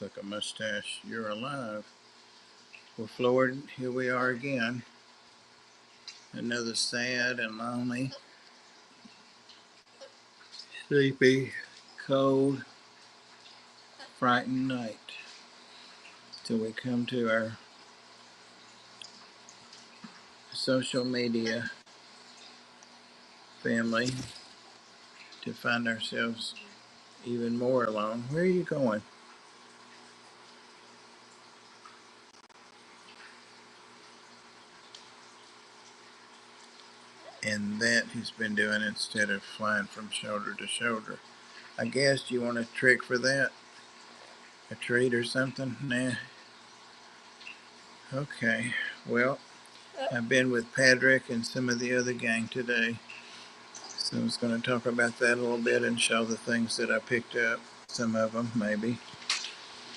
looks like a mustache. You're alive. Well, Floyd, here we are again. Another sad and lonely, sleepy, cold, frightened night. Till we come to our social media family to find ourselves even more alone. Where are you going? And that he's been doing instead of flying from shoulder to shoulder. I guess you want a trick for that? A treat or something? Nah. Okay. Well, I've been with Padric and some of the other gang today. So I was going to talk about that a little bit and show the things that I picked up. Some of them, maybe.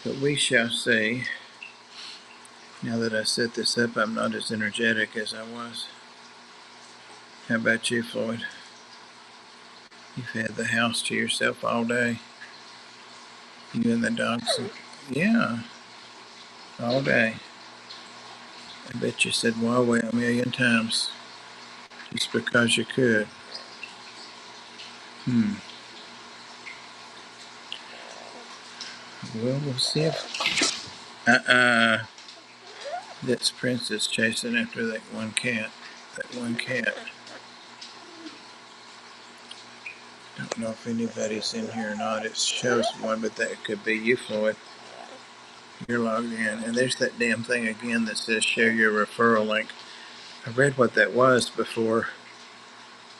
But we shall see. Now that I set this up, I'm not as energetic as I was. How about you, Floyd? You've had the house to yourself all day. You and the dogs. Yeah, all day. I bet you said Huawei a million times just because you could. Well, we'll see if... That's Princess chasing after that one cat. That one cat. Don't know if anybody's in here or not. It shows one, but that could be you, Floyd. You're logged in. And there's that damn thing again that says share your referral link. I read what that was before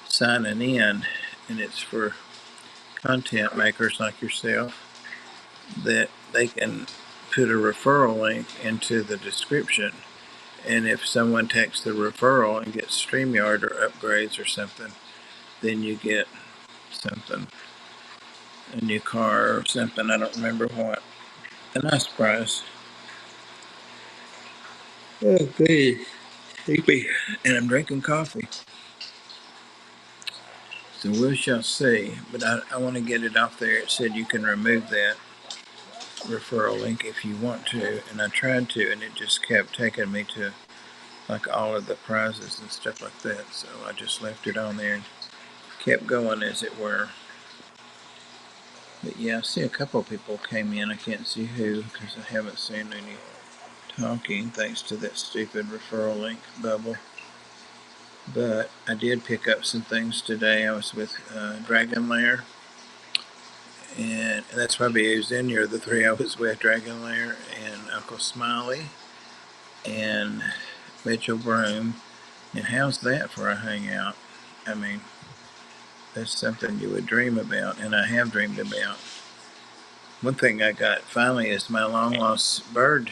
signing in, and it's for content makers like yourself that they can put a referral link into the description. And if someone takes the referral and gets StreamYard or upgrades or something, then you get something, a new car or something. I don't remember what. A nice prize. Oh, please. Sleepy. And I'm drinking coffee. So we shall see. But I want to get it off there. It said you can remove that referral link if you want to. And I tried to, and it just kept taking me to like all of the prizes and stuff like that. So I just left it on there and kept going, as it were. But yeah, I see a couple of people came in. I can't see who because I haven't seen any talking thanks to that stupid referral link bubble. But I did pick up some things today. I was with Dragonlair, and that's probably who's in here. The three I was with, Dragonlair and Uncle Smiley and Mitchell Broome. And how's that for a hangout? I mean, that's something you would dream about, and I have dreamed about. One thing I got finally is my long lost bird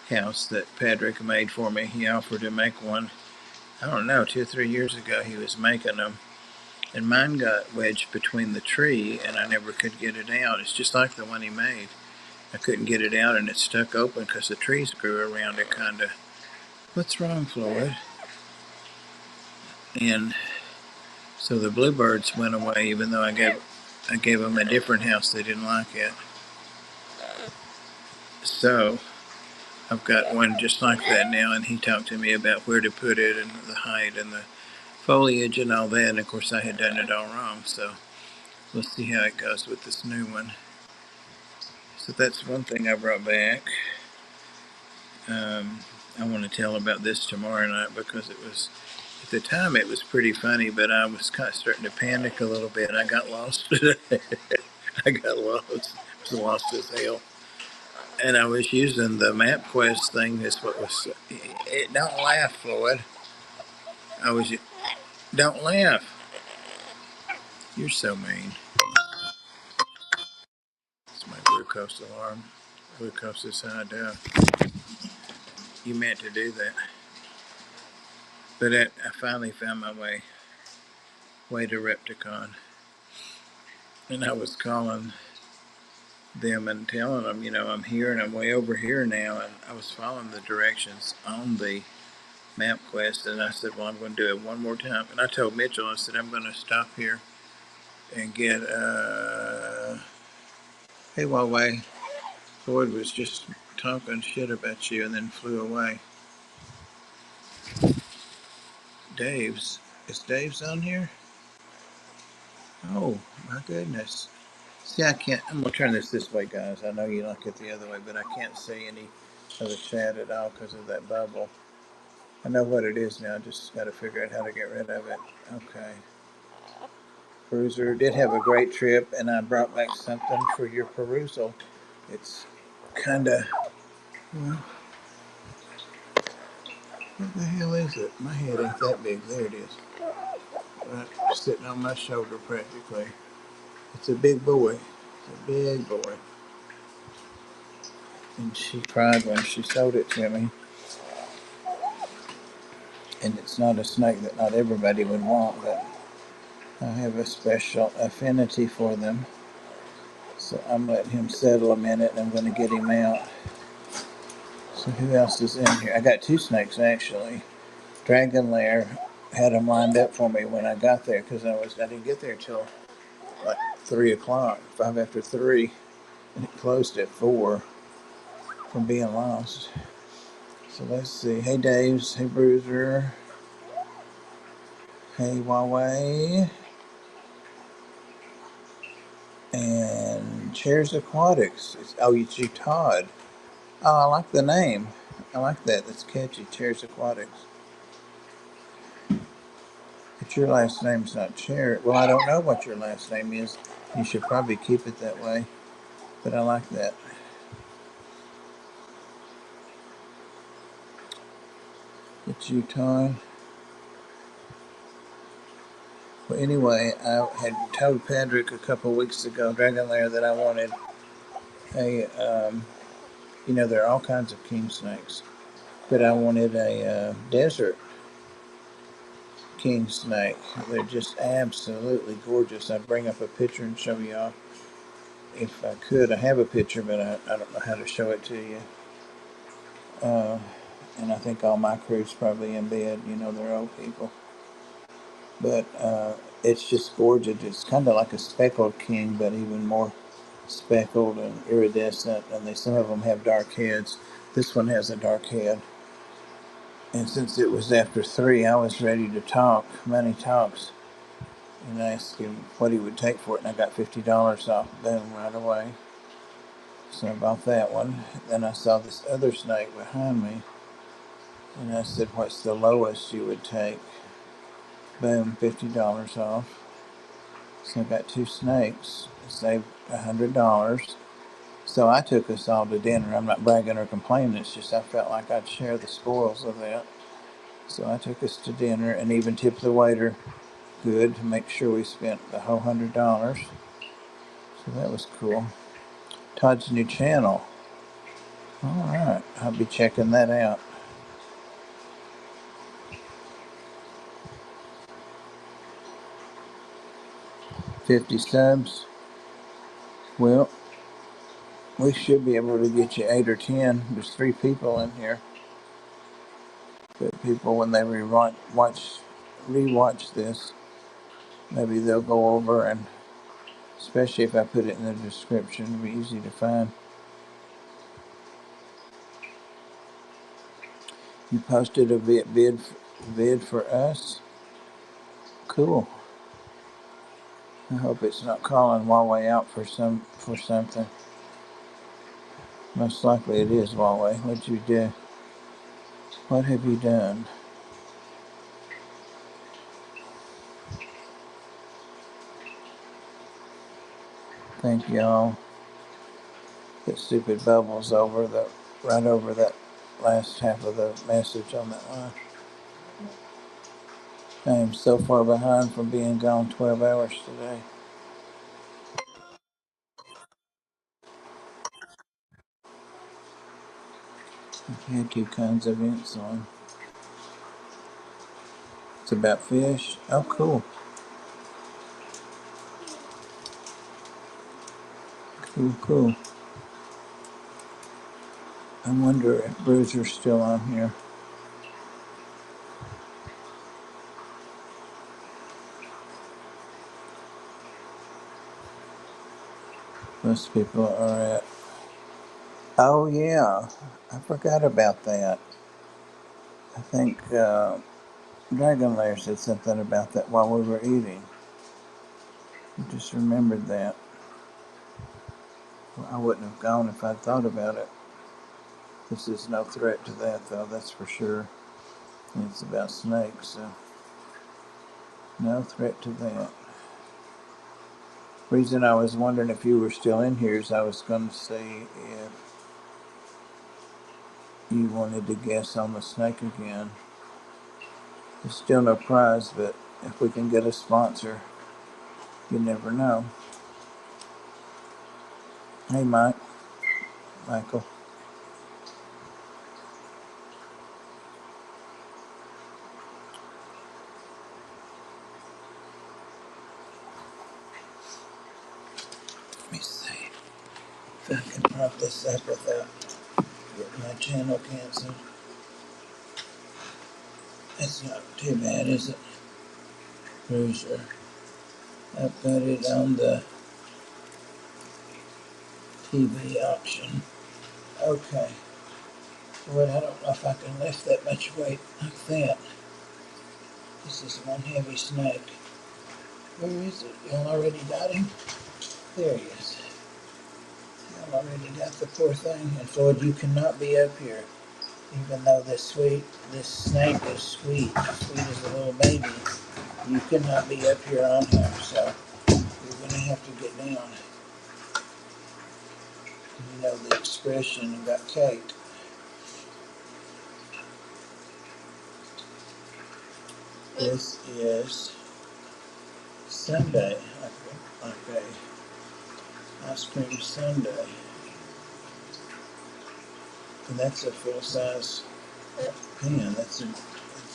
house that Padric made for me. He offered to make one, I don't know, 2 or 3 years ago he was making them. And mine got wedged between the tree and I never could get it out. It's just like the one he made. I couldn't get it out and it stuck open because the trees grew around it kind of. What's wrong, Floyd? And so the bluebirds went away even though I gave them a different house. They didn't like it. So I've got one just like that now, and he talked to me about where to put it and the height and the foliage and all that. And of course I had done it all wrong, so we'll see how it goes with this new one. So that's one thing I brought back. I want to tell about this tomorrow night because it was, at the time it was pretty funny, but I was kind of starting to panic a little bit. I got lost. I got lost. I was lost as hell. And I was using the MapQuest thing. That's what was. Don't laugh, Floyd. Don't laugh. You're so mean. It's my glucose alarm. Glucose is high down. You meant to do that. But I finally found my way to Repticon. And I was calling them and telling them, I'm here and I'm way over here now. And I was following the directions on the MapQuest. And I said, well, I'm going to do it one more time. And I told Mitchell, I said, I'm going to stop here and get, hey, Huawei, Floyd was just talking shit about you and then flew away. Dave's. Is Dave's on here? Oh, my goodness. See, I can't. I'm going to turn this way, guys. I know you like it the other way, but I can't see any of the chat at all because of that bubble. I know what it is now. Just got to figure out how to get rid of it. Okay. Bruiser did have a great trip, and I brought back something for your perusal. It's kind of, well, what the hell is it? My head ain't that big. There it is. Right, sitting on my shoulder practically. It's a big boy. It's a big boy. And she cried when she showed it to me. And it's not a snake that not everybody would want, but I have a special affinity for them. So I'm letting him settle a minute and I'm going to get him out. So who else is in here? I got two snakes actually. Dragonlair had them lined up for me when I got there because I didn't get there till like 3 o'clock, 5 after 3, and it closed at 4 from being lost. So let's see. Hey Dave's, hey Bruiser, hey Huawei, and Chairs Aquatics. It's you Todd. Oh, I like the name. I like that. That's catchy. Chairs Aquatics. But your last name's not Chair. Well, I don't know what your last name is. You should probably keep it that way. But I like that. It's you, Todd. Well, anyway, I had told Padric a couple of weeks ago, Dragonlair, that I wanted a, there are all kinds of king snakes, but I wanted a desert king snake. They're just absolutely gorgeous. I'd bring up a picture and show y'all if I could. I have a picture, but I don't know how to show it to you. And I think all my crew's probably in bed. They're old people. But it's just gorgeous. It's kind of like a speckled king, but even more speckled and iridescent. And some of them have dark heads. This one has a dark head. And since it was after 3, I was ready to talk. Money talks. And I asked him what he would take for it, and I got $50 off. Boom, right away. So I bought that one. Then I saw this other snake behind me, and I said, "What's the lowest you would take?" Boom, $50 off. So I got 2 snakes. I saved $100. So I took us all to dinner. I'm not bragging or complaining. It's just I felt like I'd share the spoils of that. So I took us to dinner and even tipped the waiter good to make sure we spent the whole $100. So that was cool. Todd's new channel. All right, I'll be checking that out. $50 subs. Well, we should be able to get you 8 or 10. There's 3 people in here. But people, when they rewatch this, maybe they'll go over, and especially if I put it in the description, it'll be easy to find. You posted a vid for us. Cool. I hope it's not calling Huawei out for something. Most likely it is Huawei. What'd you do? What have you done? Thank y'all. That stupid bubble's right over that last half of the message on that line. I am so far behind from being gone 12 hours today. I've had 2 kinds of insulin. It's about fish. Oh, cool. Cool. I wonder if Bruiser's still on here. Most people are at Oh yeah, I forgot about that. I think Dragonlair said something about that while we were eating. I just remembered that. Well, I wouldn't have gone if I'd thought about it. This is no threat to that, though, that's for sure. And it's about snakes, so no threat to that. Reason I was wondering if you were still in here is I was going to say if you wanted to guess on the snake again. There's still no prize, but if we can get a sponsor, you never know. Hey, Michael. Let me see if I can prop this up without getting my channel canceled. It's not too bad, is it? Cruiser. I've got it on the TV option. Okay. Well, I don't know if I can lift that much weight like that. This is one heavy snake. Where is it? Y'all already got him? There he is. Y'all already got the poor thing. And Floyd, you cannot be up here. Even though this snake is sweet as a little baby, you cannot be up here on him. So you're going to have to get down. You know the expression about cake. This is Sunday, like a ice cream sundae. And that's a full-size pan. That's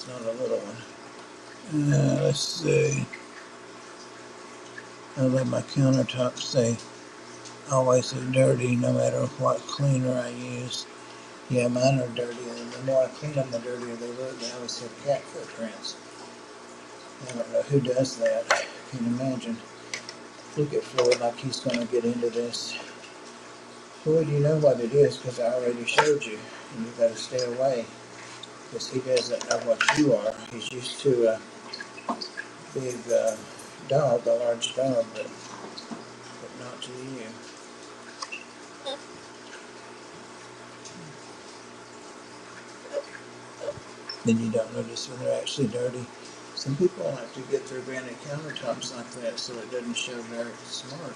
not a little one. Let's see. I let my countertops say always are dirty no matter what cleaner I use. Yeah, mine are dirty, and the more I clean them, the dirtier they look. They always have cat footprints. I don't know who does that. I can't imagine. Look at Floyd like he's going to get into this. Floyd, you know what it is because I already showed you. And you've got to stay away because he doesn't know what you are. He's used to a big dog, a large dog, but not to you. Then you don't notice when they're actually dirty. Some people like to get their granite countertops like that so it doesn't show very smart.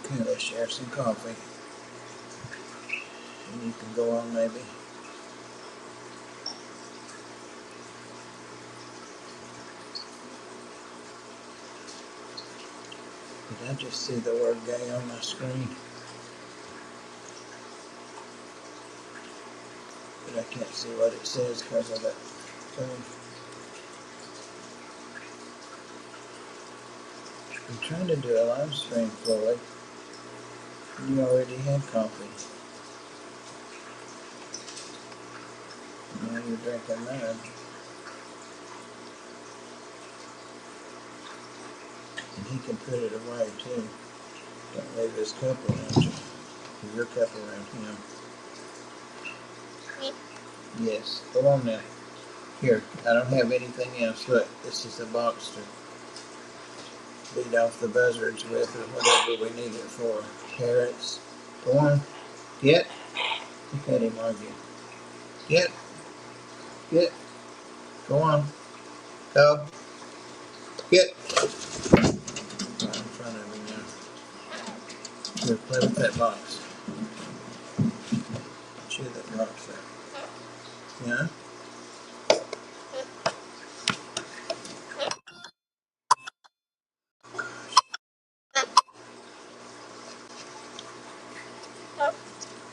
Okay, let's share some coffee. And you can go on maybe. Did I just see the word gay on my screen? But I can't see what it says because of that thing. I'm trying to do a live stream, Floyd. You already had coffee. Now you're drinking mine. And he can put it away too. Don't leave his cup around you. Your cup around him. Yes. Go on now. Here, I don't have anything else. Look, this is a box to beat off the buzzards with or whatever we need it for. Parrots. Go on. Get. Look at him argue. Get. Get. Go on. Go. Get. Right in front of him now. Here, play with that box. Chew that box up. Yeah?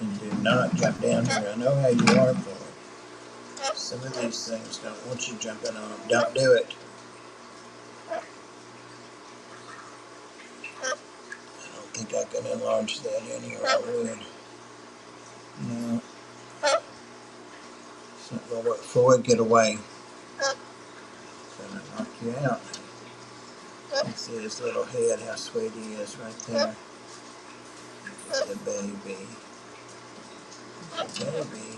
And do not jump down here. I know how you are for it. Some of these things don't want you jumping on them. Don't do it. I don't think I can enlarge that any or I would. No. It's not going to work. Floyd, get away. It's going to knock you out. See his little head, how sweet he is right there. He's a baby. He's a baby.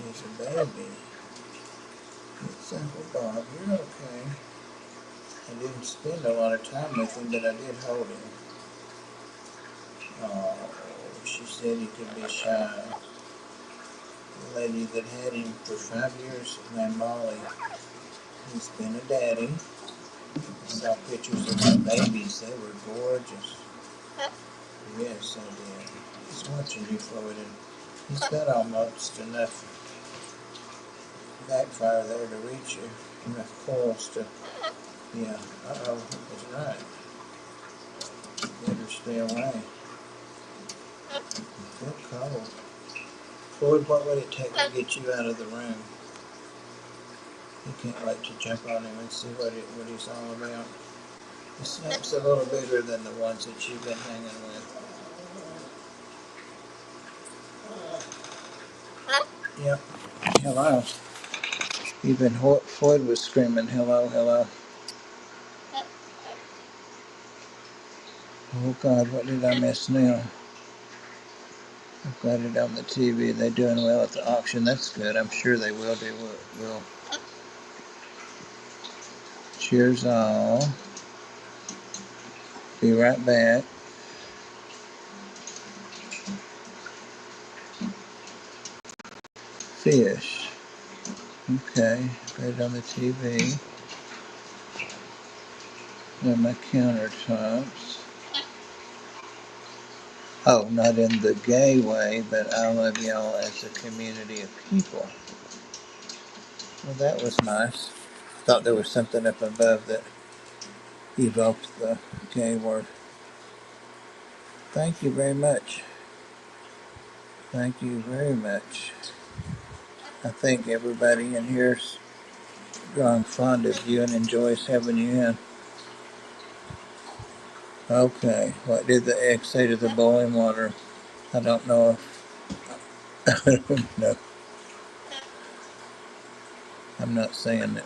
He's a baby. It's Uncle Bob. You're okay. I didn't spend a lot of time with him, but I did hold him. Oh, she said he could be shy. The lady that had him for 5 years, named Molly, he's been a daddy. I saw pictures of my babies. They were gorgeous. Yes, I did. He's watching you, Floyd, and he's got almost enough backfire there to reach you. Enough coils to, yeah. Uh-oh, that was right. Better stay away. You feel cold. Floyd, what would it take to get you out of the room? You can't wait to jump on him and see what he's all about. The snake's a little bigger than the ones that you've been hanging with. Yep. Hello. Floyd was screaming, hello, hello. Oh God, what did I miss now? I've got it on the TV. They're doing well at the auction. That's good. I'm sure they will do well. Cheers all. Be right back. Fish. Okay, got it on the TV. And my countertops. Oh, not in the gay way, but I love y'all as a community of people. Well, that was nice. Thought there was something up above that evoked the gay word. Thank you very much. Thank you very much. I think everybody in here's grown fond of you and enjoys having you in. Okay, what did the egg say to the boiling water? I don't know. I don't know. I'm not saying that.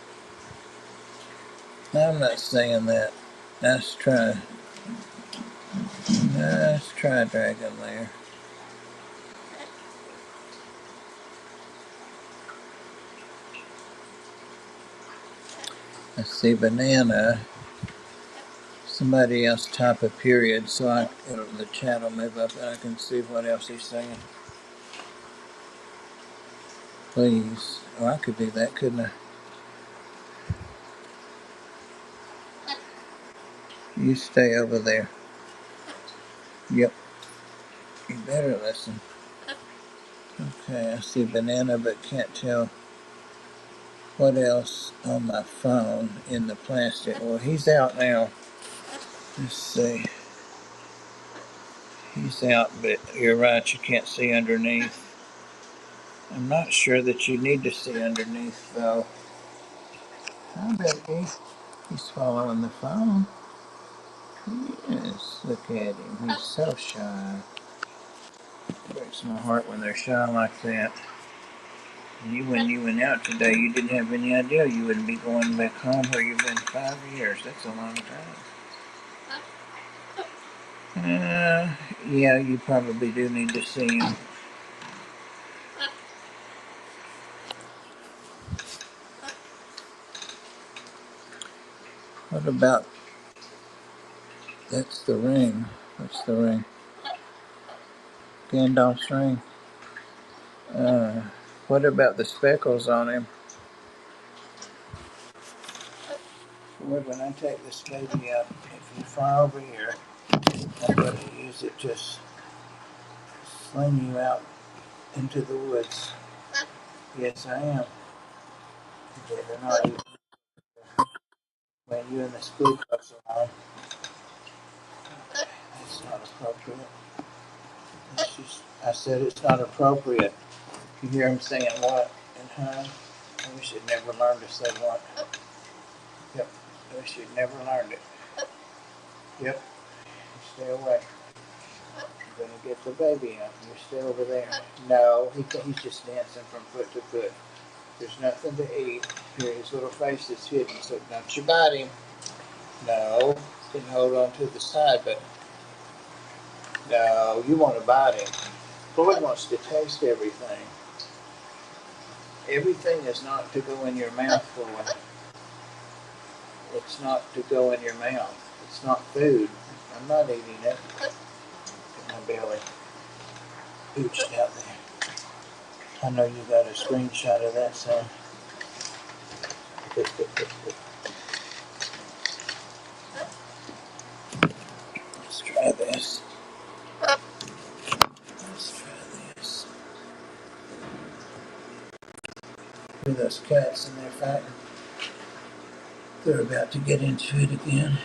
I'm not saying that. Let's try. Let's try Dragonlair. I see banana. Somebody else type a period so the chat will move up and I can see what else he's saying. Please. Oh, I could do that, couldn't I? You stay over there. Yep. You better listen. Okay, I see banana but can't tell what else on my phone in the plastic. Well, he's out now. Let's see. He's out, but you're right, you can't see underneath. I'm not sure that you need to see underneath, though. I bet he's following the phone. Yes, look at him. He's so shy. Breaks my heart when they're shy like that. When you went out today, you didn't have any idea you wouldn't be going back home where you've been 5 years. That's a long time. Yeah, you probably do need to see him. What about, that's the ring. What's the ring? Gandalf's ring. What about the speckles on him? When I take this baby out, if you far over here, I'm going to use it to sling you out into the woods. Yes, I am. Better not even when you and the spook goes along. That's not appropriate. I said it's not appropriate. You hear him saying what and huh? I wish you'd never learned to say what. Yep. I wish you'd never learned it. Yep. You stay away. I'm going to get the baby out. You stay over there. No, he's just dancing from foot to foot. There's nothing to eat. Here, his little face is hidden, so don't you bite him. No, you can hold on to the side, but no, you want to bite him. Floyd wants to taste everything. Everything is not to go in your mouth, Floyd. It's not to go in your mouth. It's not food. I'm not eating it. Look at my belly. Pooched out there. I know you got a screenshot of that, son. Let's try this. Let's try this. Look at those cats in there fighting. They're about to get into it again.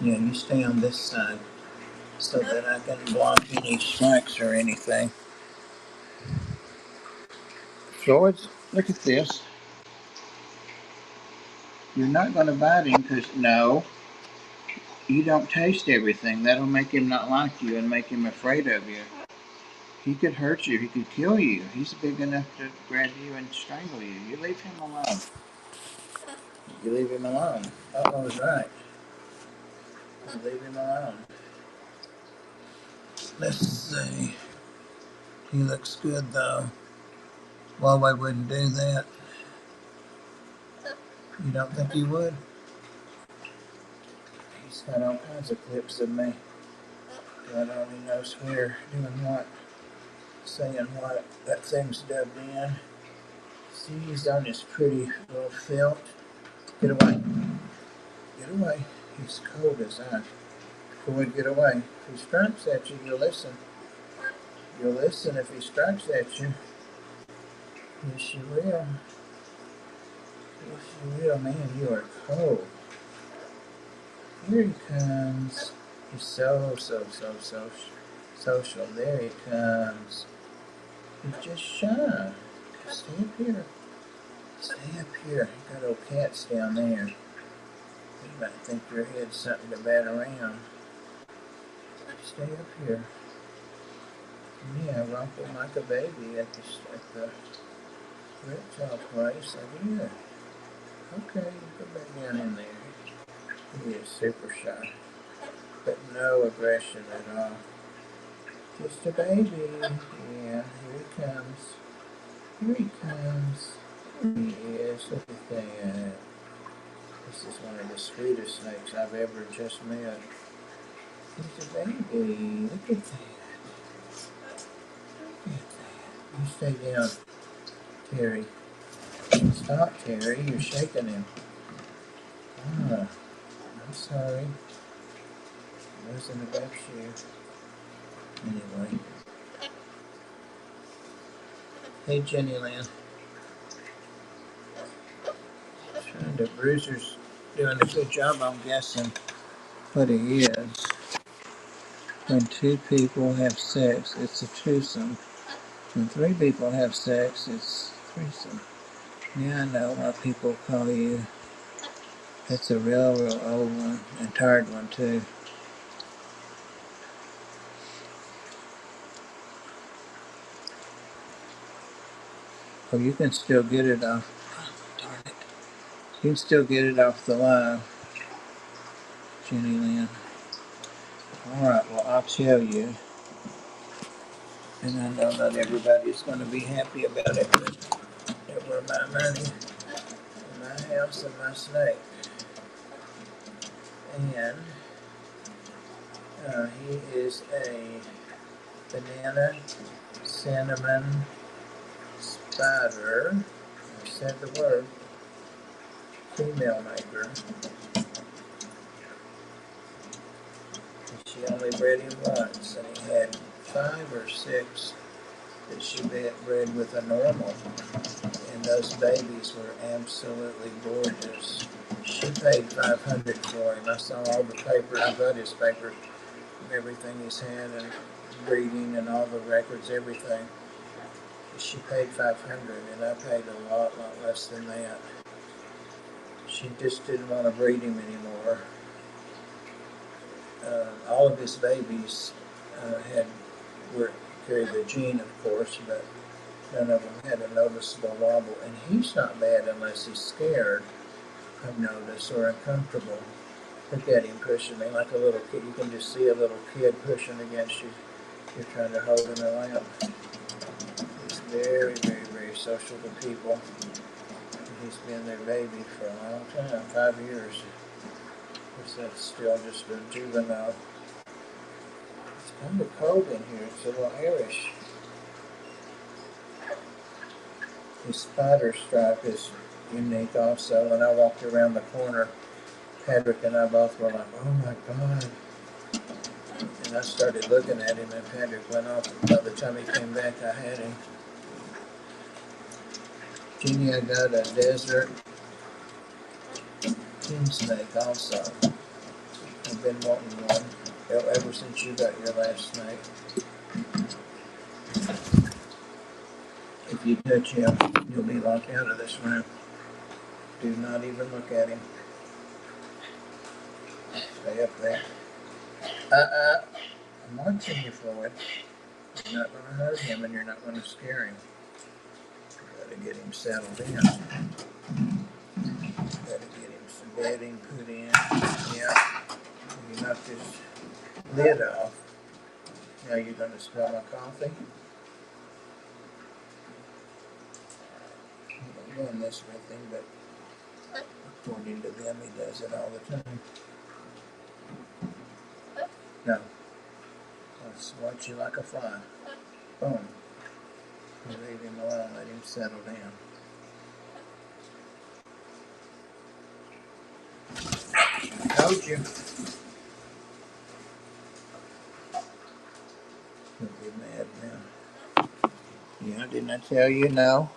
Yeah, you stay on this side so that I can block any strikes or anything. George, look at this. You're not going to bite him because, no, you don't taste everything. That'll make him not like you and make him afraid of you. He could hurt you. He could kill you. He's big enough to grab you and strangle you. You leave him alone. You leave him alone. That one was right. You leave him alone. Let's see. He looks good, though. Well, I wouldn't do that. You don't think he would? He's got all kinds of clips of me. God only knows where, doing what, saying what. That thing's dubbed in. See, he's on his pretty little felt. Get away. Get away. He's cold as ice. Floyd, get away. If he strikes at you, you'll listen. You'll listen if he strikes at you. Yes, you will. Yes, you will. Man, you are cold. Here he comes. He's so social. There he comes. He's just shy. Stay up here. Stay up here. You got old cats down there. You might think your head's something to bat around. Stay up here. Yeah, rumple like a baby at the reptile place. I did. Okay, you go back down in there. He is super shy, but no aggression at all. Just a baby. Yeah, here he comes. Here he comes. Here he is. Look at that. This is one of the sweetest snakes I've ever just met. He's a baby. Look at that. Look at that. You stay down, Terry. Stop, Terry. You're shaking him. Ah, I'm sorry. It wasn't about you. Anyway. Hey, Jenny Lynn. Trying to Bruiser's doing a good job, I'm guessing, what he is. When two people have sex, it's a twosome. When three people have sex, it's threesome. Yeah, I know why people call you. It's a real old one, and tired one too. Oh, you can still get it off. Oh, darn it. You can still get it off the live, Jenny Lynn. Alright, well, I'll tell you. And I know not everybody's going to be happy about it, but it were my money, and my house, and my snake. And he is a banana cinnamon spider. I said the word. Female maker. She only bred him once, and he had 5 or 6 that she bred with a normal. And those babies were absolutely gorgeous. She paid $500 for him. I saw all the paper. I got his papers, everything he's had, and breeding and all the records, everything. She paid $500, and I paid a lot less than that. She just didn't want to breed him anymore. All of his babies carried the gene, of course, but None of them had a noticeable wobble, and he's not bad unless he's scared, I've noticed, or uncomfortable. Look at him pushing me like a little kid. You can just see a little kid pushing against you. You're trying to hold him around. He's very, very, very social to people. He's been their baby for a long time, 5 years. That's still just a juvenile. It's kind of cold in here. It's a little airish. His spider stripe is unique also. When I walked around the corner, Padric and I both were like, oh my God. And I started looking at him, and Padric went off. By the time he came back, I had him. Jeannie, I got a desert king snake also. I've been wanting one ever since you got your last snake. If you touch him, you'll be locked out of this room. Do not even look at him. Stay up there. I'm watching you, Floyd. You're not going to hurt him, and you're not going to scare him. You got to get him settled in. Got to get him some bedding put in. Yeah. You knocked his lid off. Now you're going to smell my coffee. I'm doing this with him, but according to them, he does it all the time. No. Let's watch you like a fly. Boom. You leave him alone. Let him settle down. I told you. He'll be mad now. Yeah, didn't I tell you? No.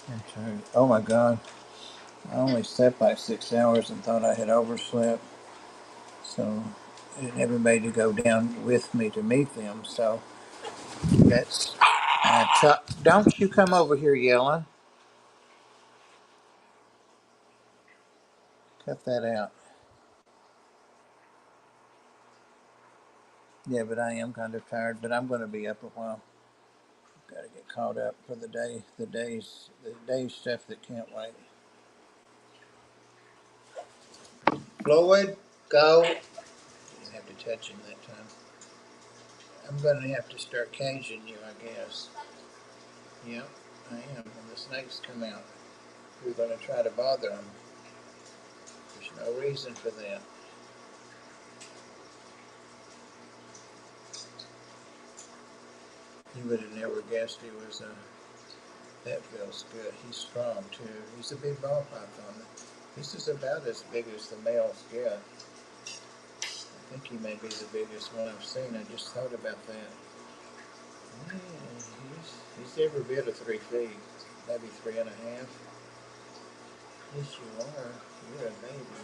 I'm tired. Oh my God. I only slept like 6 hours and thought I had overslept. So I didn't have anybody to go down with me to meet them. So that's. Don't you come over here yelling. Cut that out. Yeah, but I am kind of tired. But I'm going to be up a while. Got to get caught up for the day. The day's stuff that can't wait. Floyd, go. Didn't have to touch him that time. I'm going to have to start caging you, I guess. Yep, I am. When the snakes come out, we're going to try to bother them. There's no reason for that. You would have never guessed he was a. That feels good. He's strong too. He's a big ball python. This is about as big as the males get. I think he may be the biggest one I've seen. I just thought about that. Yeah, he's every bit of 3 feet, maybe 3.5. Yes, you are. You're a baby.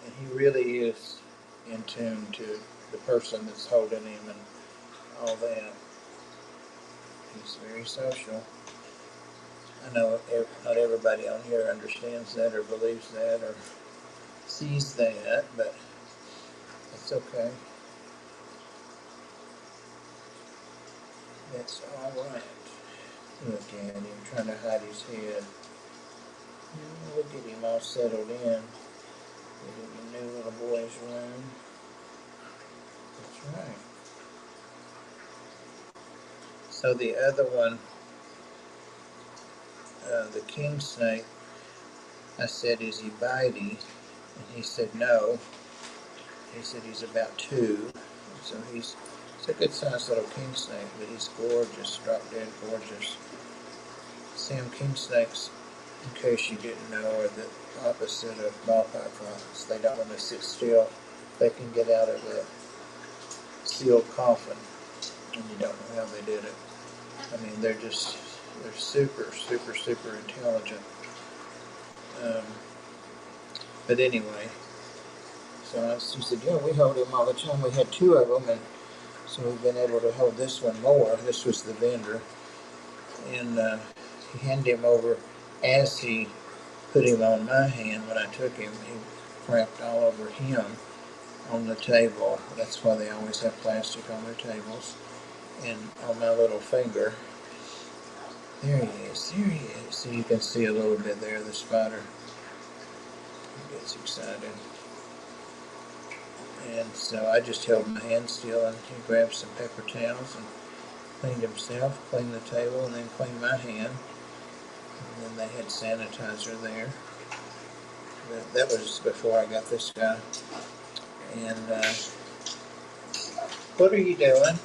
And he really is in tune to the person that's holding him and all that. He's very social. I know not everybody on here understands that or believes that or sees that, but it's okay. It's all right. Look at him trying to hide his head. We'll get him all settled in. Get him a new little boy's room. That's right. So the other one, the king snake, I said, is he bitey? And he said no. He said he's about 2. So he's a good sized little king snake, but he's gorgeous, drop dead gorgeous. Sam, king snakes, in case you didn't know, are the opposite of ball pythons. They don't want to sit still. They can get out of the sealed coffin, and you don't know how they did it. I mean, they're super, super, super intelligent. But anyway, so she said, yeah, we hold him all the time. We had 2 of them, and so we've been able to hold this one more. This was the vendor, and he handed him over as he put him on my hand. When I took him, he crapped all over him on the table. That's why they always have plastic on their tables. and on my little finger. There he is, there he is. So you can see a little bit there, the spider. He gets excited. And so I just held my hand still, and he grabbed some paper towels and cleaned himself, cleaned the table, and then cleaned my hand. And then they had sanitizer there. That was before I got this guy. And what are you doing?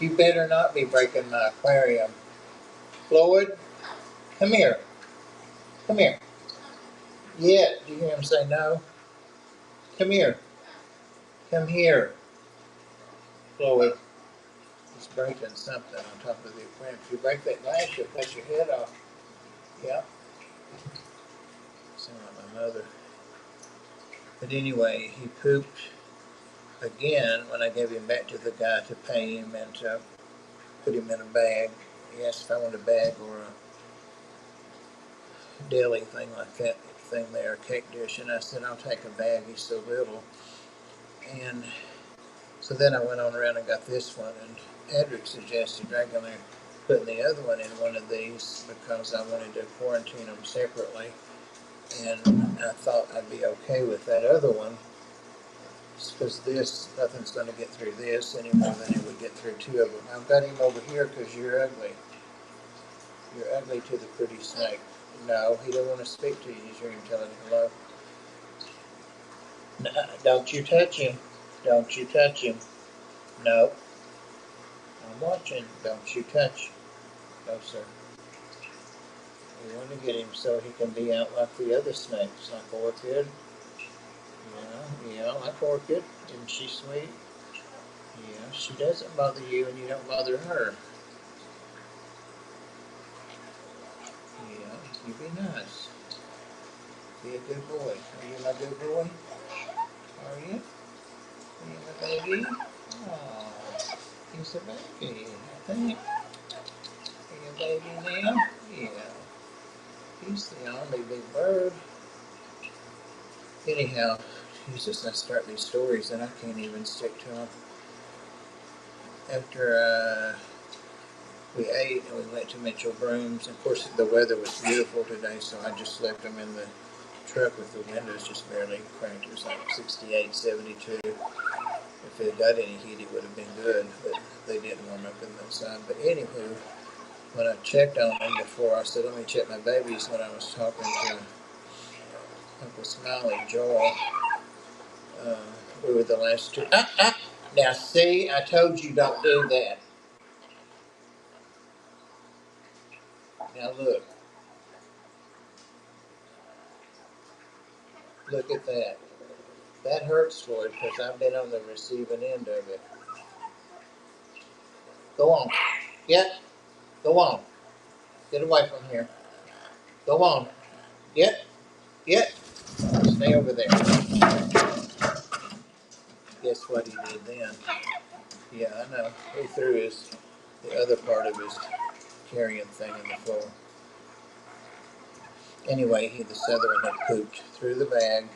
You better not be breaking my aquarium. Floyd, come here. Come here. Yeah, do you hear him say no? Come here. Come here. Floyd, he's breaking something on top of the aquarium. If you break that glass, you'll cut your head off. Yeah. Sound like my mother. But anyway, he pooped again when I gave him back to the guy to pay him and to put him in a bag. He asked if I wanted a bag or a deli thing like that thing there, a cake dish, and I said, I'll take a bag, he's so little. And so then I went on around and got this one, and Padric suggested Dragonlair putting the other one in one of these because I wanted to quarantine them separately, and I thought I'd be okay with that other one because this, nothing's going to get through this any more than it would get through two of them. I've got him over here because you're ugly. You're ugly to the pretty snake. No, he don't want to speak to you. You hear him telling him hello. No, don't you touch him. Don't you touch him. No. I'm watching. Don't you touch. No, sir. We want to get him so he can be out like the other snakes, like Orchid. Yeah, like Orchid. Isn't she sweet? Yeah, she doesn't bother you and you don't bother her. Yeah, you be nice. Be a good boy. Are you my good boy? Are you? Are you my baby? Aw, he's a baby, I think. Are you a baby now? Yeah. He's the only big bird. Anyhow, Jesus, I start these stories and I can't even stick to them. After we ate and we went to Mitchell Broome's, of course the weather was beautiful today, so I just left them in the truck with the windows just barely cranked. It was like 68, 72. If it got any heat, it would have been good, but they didn't warm up in the sun. But anywho, when I checked on them before, I said, let me check my babies when I was talking to Uncle Smiley, Joel. We were the last two. Now see, I told you don't do that. Now look. Look at that. That hurts, Floyd, because I've been on the receiving end of it. Go on. Get. Go on. Get away from here. Go on. Get. Get. Stay over there. Guess what he did then? Yeah, I know. He threw the other part of his carrying thing in the floor. Anyway, the Southern had pooped through the bag,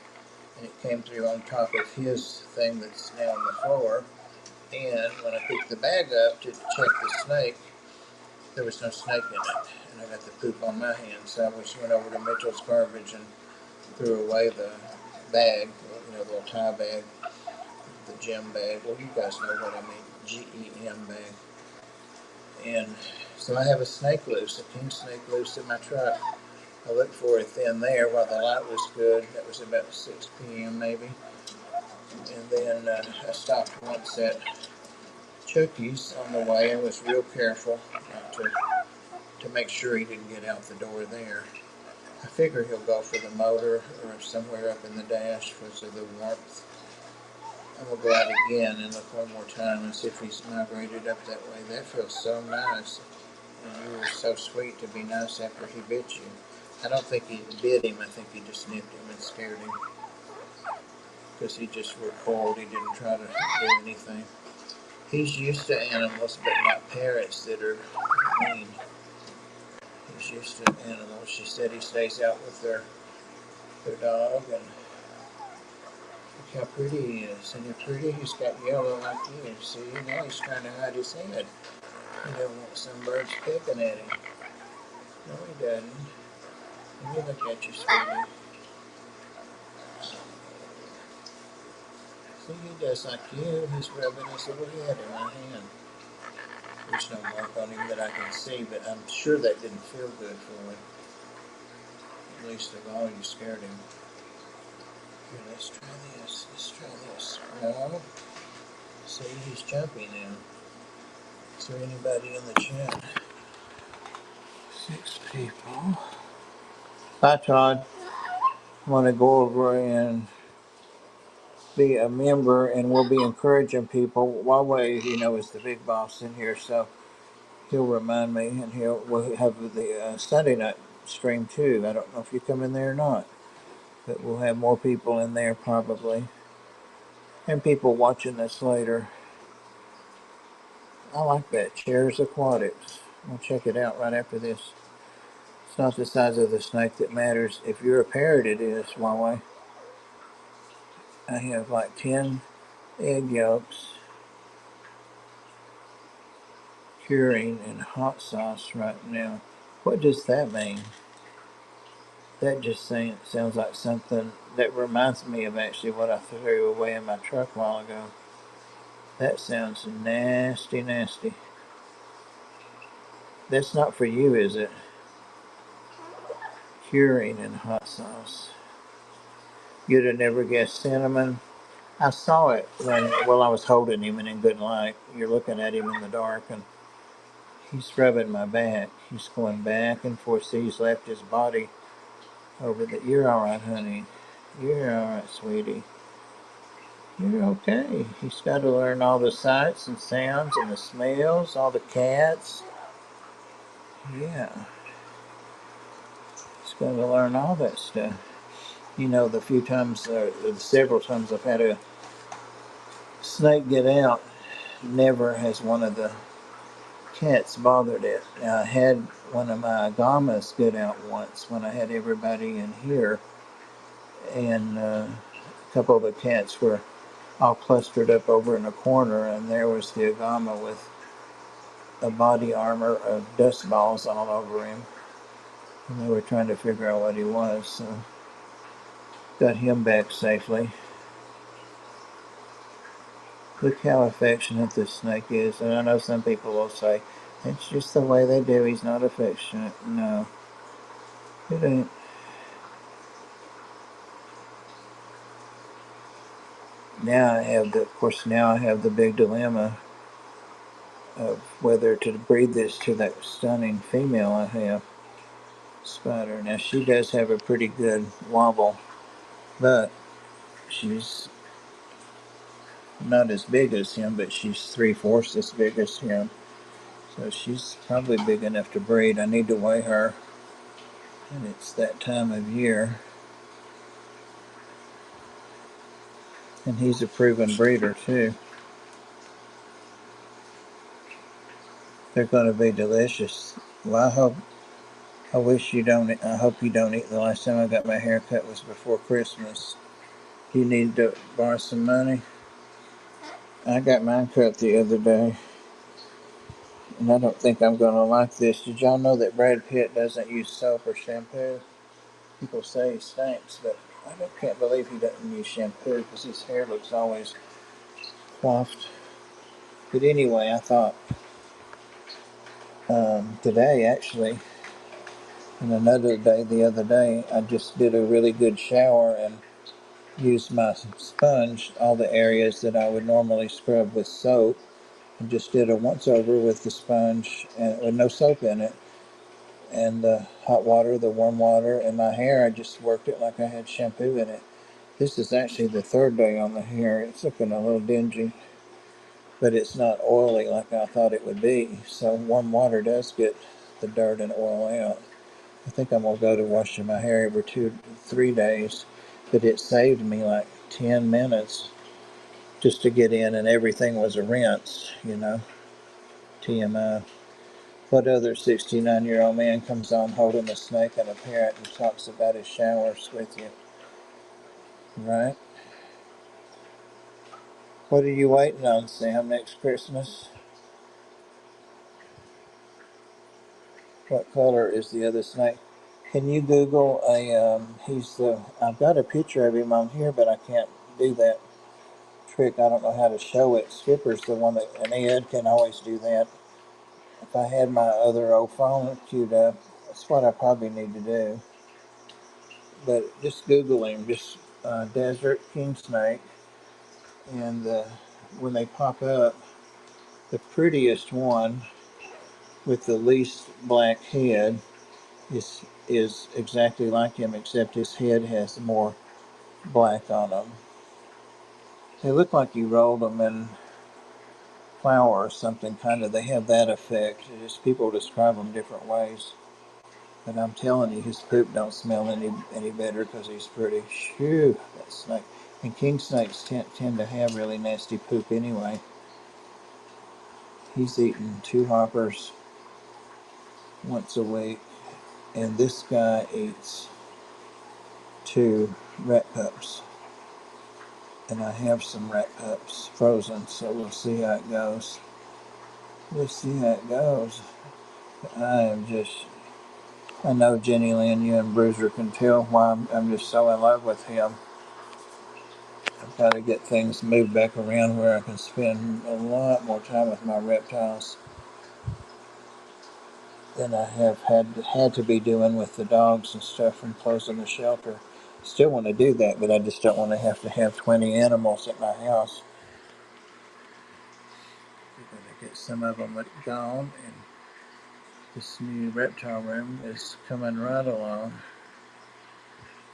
and it came through on top of his thing that's now on the floor. And when I picked the bag up to check the snake, there was no snake in it, and I got the poop on my hands. So I just went over to Mitchell's garbage and threw away the bag, the little tie bag, the gem bag. Well, you guys know what I mean, GEM bag. And so I have a snake loose, a king snake loose in my truck. I looked for it then there while the light was good. That was about 6 p.m. maybe. And then I stopped once at Chucky's on the way and was real careful not to make sure he didn't get out the door there. I figure he'll go for the motor or somewhere up in the dash because of the warmth. I'm going to go out again and look one more time and see if he's migrated up that way. That feels so nice. And you were so sweet to be nice after he bit you. I don't think he bit him. I think he just nipped him and scared him. Because he just recoiled. He didn't try to do anything. He's used to animals, but not parrots that are mean. He's used to animals. She said he stays out with their dog, and How pretty he is. And how pretty he's got yellow like you. See, now he's trying to hide his head. He don't want some birds picking at him. No, he doesn't. Let me look at you, sweetie. See, he does like you. He's rubbing his little head in my hand. There's no mark on him that I can see, but I'm sure that didn't feel good for him. At least of all, you scared him. Here, let's try this. Let's try this. No. See, he's jumpy now. Is there anybody in the chat? 6 people. Hi, Todd. I want to go over and be a member, and we'll be encouraging people. Huawei, is the big boss in here, so he'll remind me, and we'll have the Sunday night stream too. I don't know if you come in there or not, but we'll have more people in there probably, and people watching this later. I like that. Chairs Aquatics. We'll check it out right after this. It's not the size of the snake that matters. If you're a parrot, it is, Huawei. I have like 10 egg yolks curing in hot sauce right now. What does that mean? That just sounds like something that reminds me of actually what I threw away in my truck a while ago. That sounds nasty, nasty. That's not for you, is it? Curing in hot sauce. You'd have never guessed cinnamon. I saw it while I was holding him and in good light. You're looking at him in the dark, and he's rubbing my back. He's going back and forth. See, he's left his body over the... You're all right, honey. You're all right, sweetie. You're okay. He's got to learn all the sights and sounds and the smells, all the cats. Yeah. He's got to learn all that stuff. The few times, the several times I've had a snake get out, never has one of the cats bothered it. Now, I had one of my agamas get out once when I had everybody in here, and a couple of the cats were all clustered up over in a corner, and there was the agama with a body armor of dust balls all over him, and they were trying to figure out what he was, so got him back safely. Look how affectionate this snake is, and I know some people will say, it's just the way they do, he's not affectionate. No, it ain't. Now I have the big dilemma of whether to breed this to that stunning female I have, Spider. Now she does have a pretty good wobble, but she's not as big as him, but she's 3/4 as big as him. So she's probably big enough to breed. I need to weigh her, and it's that time of year. And he's a proven breeder too. They're going to be delicious. Well, I hope you don't eat. The last time I got my hair cut was before Christmas. You need to borrow some money. I got mine cut the other day, and I don't think I'm going to like this. Did y'all know that Brad Pitt doesn't use soap or shampoo? People say he stinks, but I can't believe he doesn't use shampoo because his hair looks always coiffed. But anyway, I thought today, actually, and another day the other day, I just did a really good shower and used my sponge, all the areas that I would normally scrub with soap, and just did a once over with the sponge and with no soap in it, and the hot water, the warm water, and my hair, I just worked it like I had shampoo in it. This is actually the third day on the hair. It's looking a little dingy, but it's not oily like I thought it would be. So warm water does get the dirt and oil out. I think I'm going to go to washing my hair every 2-3 days, but it saved me like 10 minutes just to get in, and everything was a rinse, TMI. What other 69-year-old man comes on holding a snake and a parrot and talks about his showers with you, right? What are you waiting on, Sam, next Christmas? What color is the other snake? Can you Google I've got a picture of him on here, but I can't do that trick. I don't know how to show it. Skipper's the one that, and Ed can always do that. If I had my other old phone queued up, that's what I probably need to do. But just Google him, just desert king snake, and when they pop up, the prettiest one with the least black head is exactly like him, except his head has more black on them. They look like you rolled them in flour or something, kind of. They have that effect. Just people describe them different ways. But I'm telling you, his poop don't smell any better because he's pretty. Shoo, that snake. And king snakes tend to have really nasty poop anyway. He's eating 2 hoppers once a week, and this guy eats 2 rat pups. And I have some rat pups frozen, so we'll see how it goes. We'll see how it goes. I know Jenny Lynn, you and Bruiser can tell why I'm just so in love with him. I've got to get things moved back around where I can spend a lot more time with my reptiles than I have had to be doing with the dogs and stuff from closing the shelter. Still want to do that, but I just don't want to have 20 animals at my house. We're going to get some of them gone, and this new reptile room is coming right along.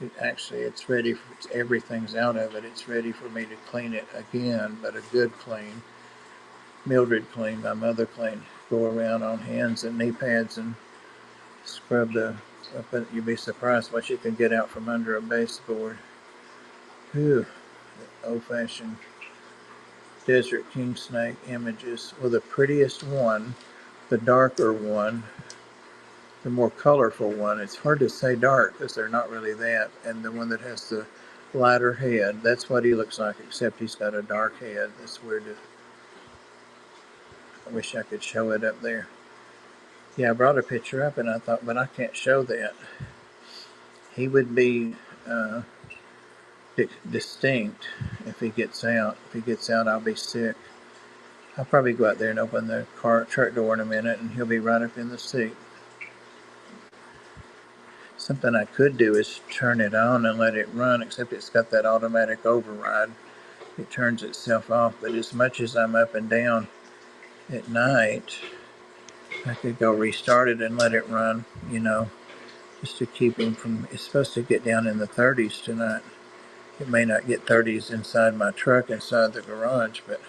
It's ready. Everything's out of it. It's ready for me to clean it again, but a good clean. Mildred clean, my mother clean. Go around on hands and knee pads and scrub you'd be surprised what you can get out from under a baseboard. Whew, old-fashioned desert king snake images. Well, the prettiest one, the darker one, the more colorful one. It's hard to say dark because they're not really that. And the one that has the lighter head, that's what he looks like, except he's got a dark head. That's weird. I wish I could show it up there. Yeah, I brought a picture up and I thought, but I can't show that. He would be distinct if he gets out. If he gets out, I'll be sick. I'll probably go out there and open the truck door in a minute and he'll be right up in the seat. Something I could do is turn it on and let it run, except it's got that automatic override. It turns itself off, but as much as I'm up and down at night, I could go restart it and let it run, just to keep him from, it's supposed to get down in the 30s tonight. It may not get 30s inside my truck, inside the garage, but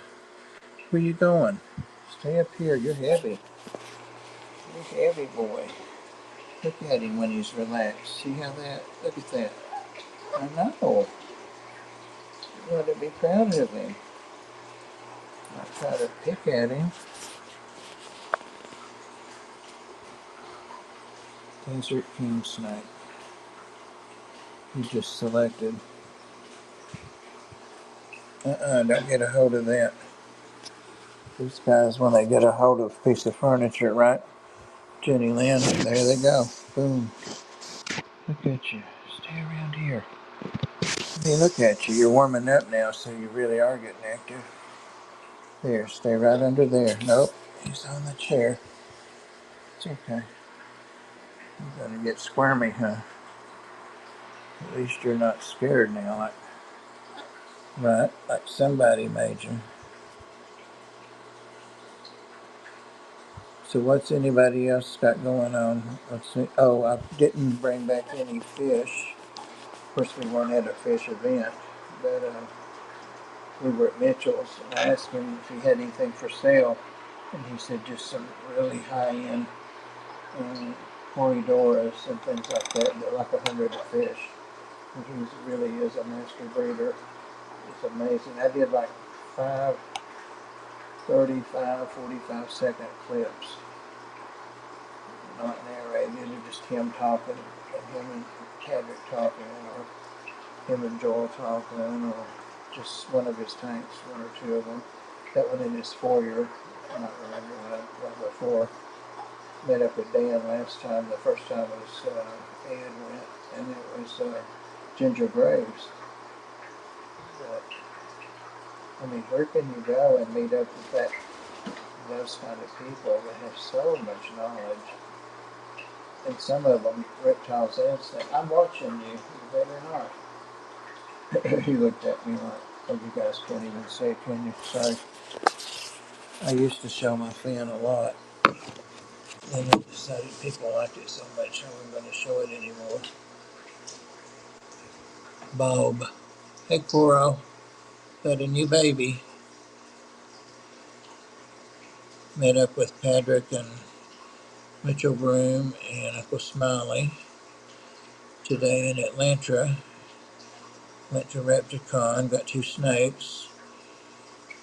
where you going? Stay up here, you're heavy. You're heavy, boy. Look at him when he's relaxed. See how look at that. I know. You ought to be proud of him. I try to pick at him. Desert king snake. He just selected. Don't get a hold of that. These guys, when they get a hold of a piece of furniture, right? Jenny Lynn, there they go. Boom. Look at you. Stay around here. Hey, look at you. You're warming up now, so you really are getting active. There, stay right under there. Nope, he's on the chair. It's okay. You're gonna get squirmy, huh? At least you're not scared now, like somebody made you. So what's anybody else got going on? I didn't bring back any fish. Of course, we weren't at a fish event, but we were at Mitchell's, and I asked him if he had anything for sale, and he said just some really high-end Corridoras and things like that. They're like 100 a fish. And he really is a master breeder. It's amazing. I did like 5, 35, 45-second clips. Not narrated, it's just him talking, and him and Padric talking, or him and Joel talking, or just one of his tanks, one or two of them. That one in his foyer. I don't remember one before. Met up with Dan last time. The first time was Ed went, and it was Ginger Graves. But I mean, where can you go and meet up with those kind of people that have so much knowledge? And some of them, Reptiles Instinct. I'm watching you. You better not. He looked at me like, oh, you guys can't even say, can you? Sorry. I used to show my fan a lot. Then I decided people liked it so much I wasn't going to show it anymore. Bob. Hey, Coro. Got a new baby. Met up with Padric and Mitchell Broome and Uncle Smiley today in Atlanta. Went to Repticon, got 2 snakes.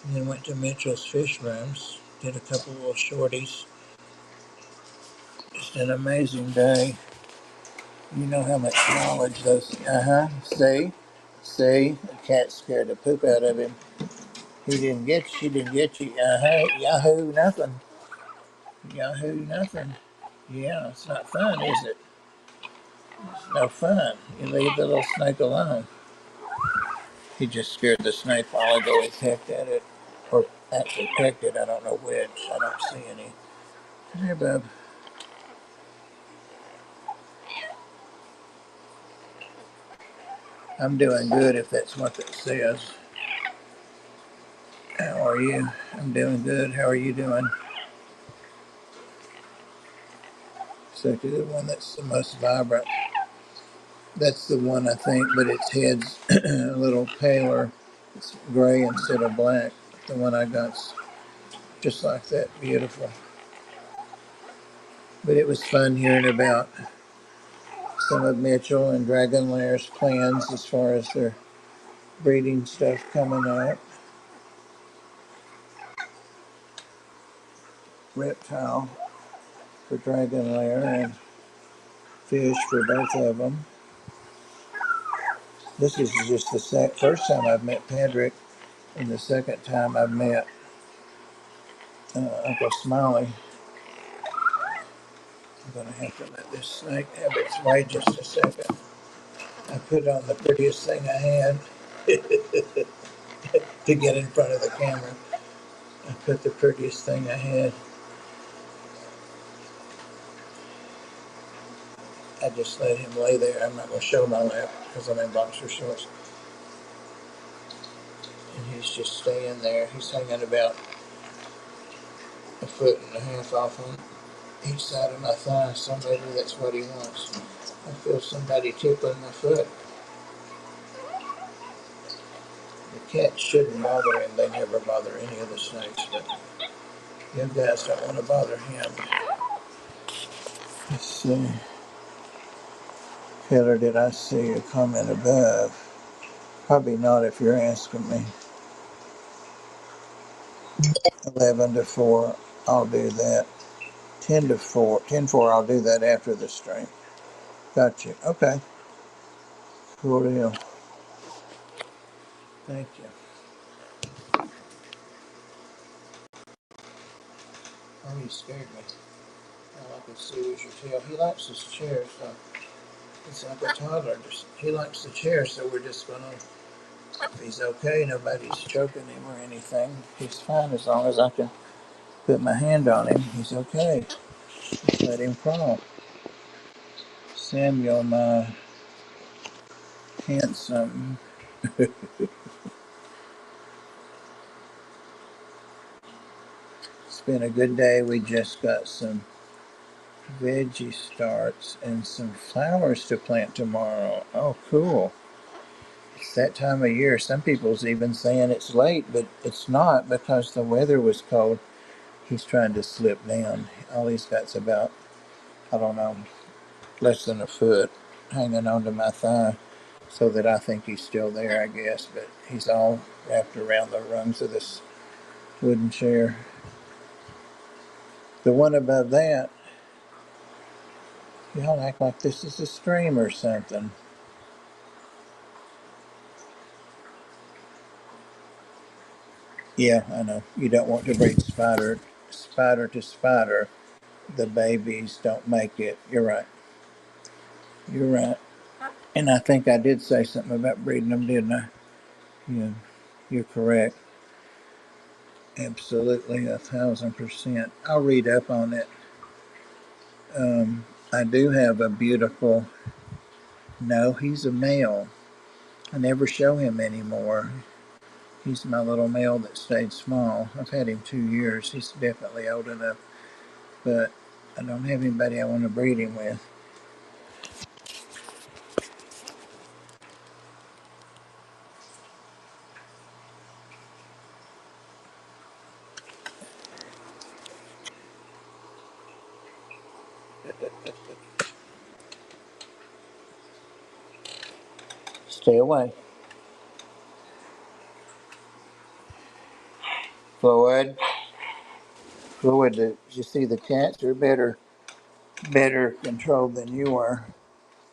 And then went to Mitchell's fish rooms. Did a couple little shorties. Just an amazing day. You know how much knowledge those. See? See? The cat scared the poop out of him. He didn't get you. She didn't get you. Yahoo, nothing. Yahoo, nothing. Yeah, it's not fun, is it? It's no fun. You leave the little snake alone. He just scared the snake while ago. He pecked at it. Or actually pecked it. I don't know which. I don't see any. Come here, bub. I'm doing good if that's what that says. How are you? I'm doing good. How are you doing? Selected the one that's the most vibrant. That's the one I think, but its head's a little paler. It's gray instead of black. The one I got's just like that. Beautiful. But it was fun hearing about some of Mitchell and Dragonlair's plans as far as their breeding stuff coming up. Reptile for Dragonlair and fish for both of them. This is just the first time I've met Padric, and the second time I've met Uncle Smiley. I'm going to have to let this snake have its way just a second. I put on the prettiest thing I had to get in front of the camera. I put the prettiest thing I had. I just let him lay there. I'm not going to show my lap because I'm in boxer shorts. And he's just staying there. He's hanging about 1.5 feet off on each side of my thigh. So maybe that's what he wants. I feel somebody tickling my foot. The cats shouldn't bother him. They never bother any of the snakes, but you guys don't want to bother him. Let's see. Taylor, did I see a comment above? Probably not if you're asking me. 11 to 4, I'll do that. 10 to 4, 10-4, I'll do that after the stream. Got you. Okay. Cool deal. Thank you. Oh, you scared me. All I could see was your tail. He likes his chair, so it's like a toddler. He likes the chair, so we're just going to, if he's okay, nobody's choking him or anything. He's fine as long as I can put my hand on him. He's okay. Just let him crawl. Samuel, my handsome. It's been a good day. We just got some veggie starts and some flowers to plant tomorrow. Oh, cool. It's that time of year. Some people's even saying it's late, but it's not because the weather was cold. He's trying to slip down. All he's got's about, I don't know, less than a foot hanging onto my thigh so that I think he's still there, I guess. But he's all wrapped around the rungs of this wooden chair. The one above that, y'all act like this is a stream or something. Yeah, I know. You don't want to breed spider to spider. The babies don't make it. You're right. You're right. And I think I did say something about breeding them, didn't I? Yeah, you're correct. Absolutely, 1,000%. I'll read up on it. I do have a beautiful. No, he's a male. I never show him anymore. He's my little male that stayed small. I've had him 2 years. He's definitely old enough, but I don't have anybody I want to breed him with. Stay away. Floyd. Floyd, did you see the cats are better controlled than you are.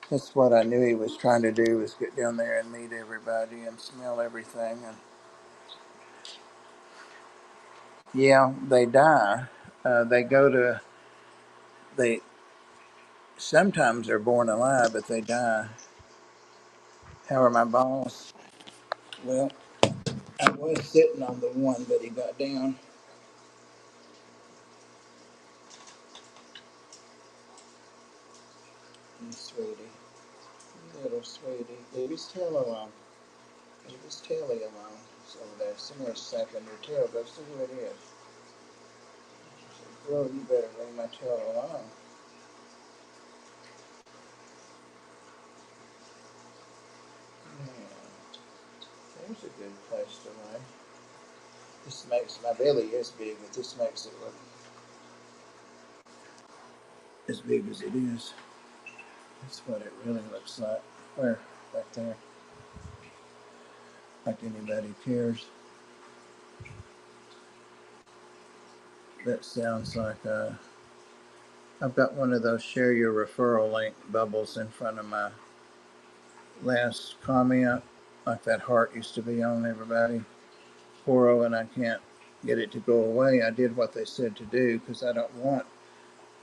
That's what I knew he was trying to do, was get down there and meet everybody and smell everything. And yeah, they die. They go to they sometimes they're born alive, but they die. How are my balls? Well, I was sitting on the one, but he got down. You sweetie, you little sweetie. Leave his tail alone. Leave his taily alone. It's over there. Somewhere's sucking your tail. Go see who it is. Well, you better leave my tail alone. Yeah, there's a good place to lay. This makes my belly is big, but this makes it look as big as it is. That's what it really looks like. Where? Back there. Like anybody cares. That sounds like I've got one of those share your referral link bubbles in front of my last comment, like that heart used to be on everybody. 40, and I can't get it to go away. I did what they said to do because I don't want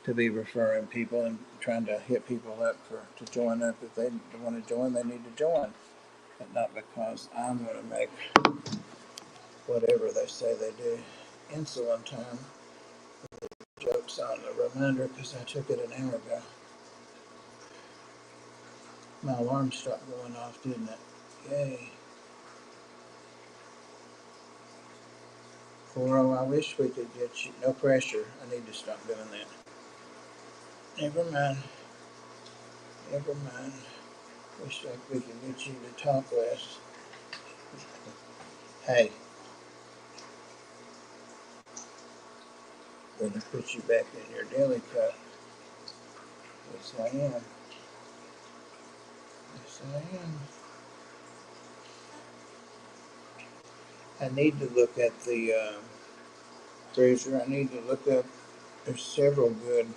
to be referring people and trying to hit people up to join up. If they want to join, they need to join, but not because I'm going to make whatever they say they do. Insulin time. Jokes on the reminder because I took it an hour ago. My alarm stopped going off, didn't it? Yay. 40, I wish we could get you. No pressure. I need to stop doing that. Never mind. Never mind. Wish like we could get you to talk less. Hey, gonna put you back in your deli cup. Yes, I am. Yes, I am. I need to look at the freezer. I need to look up. There's several good,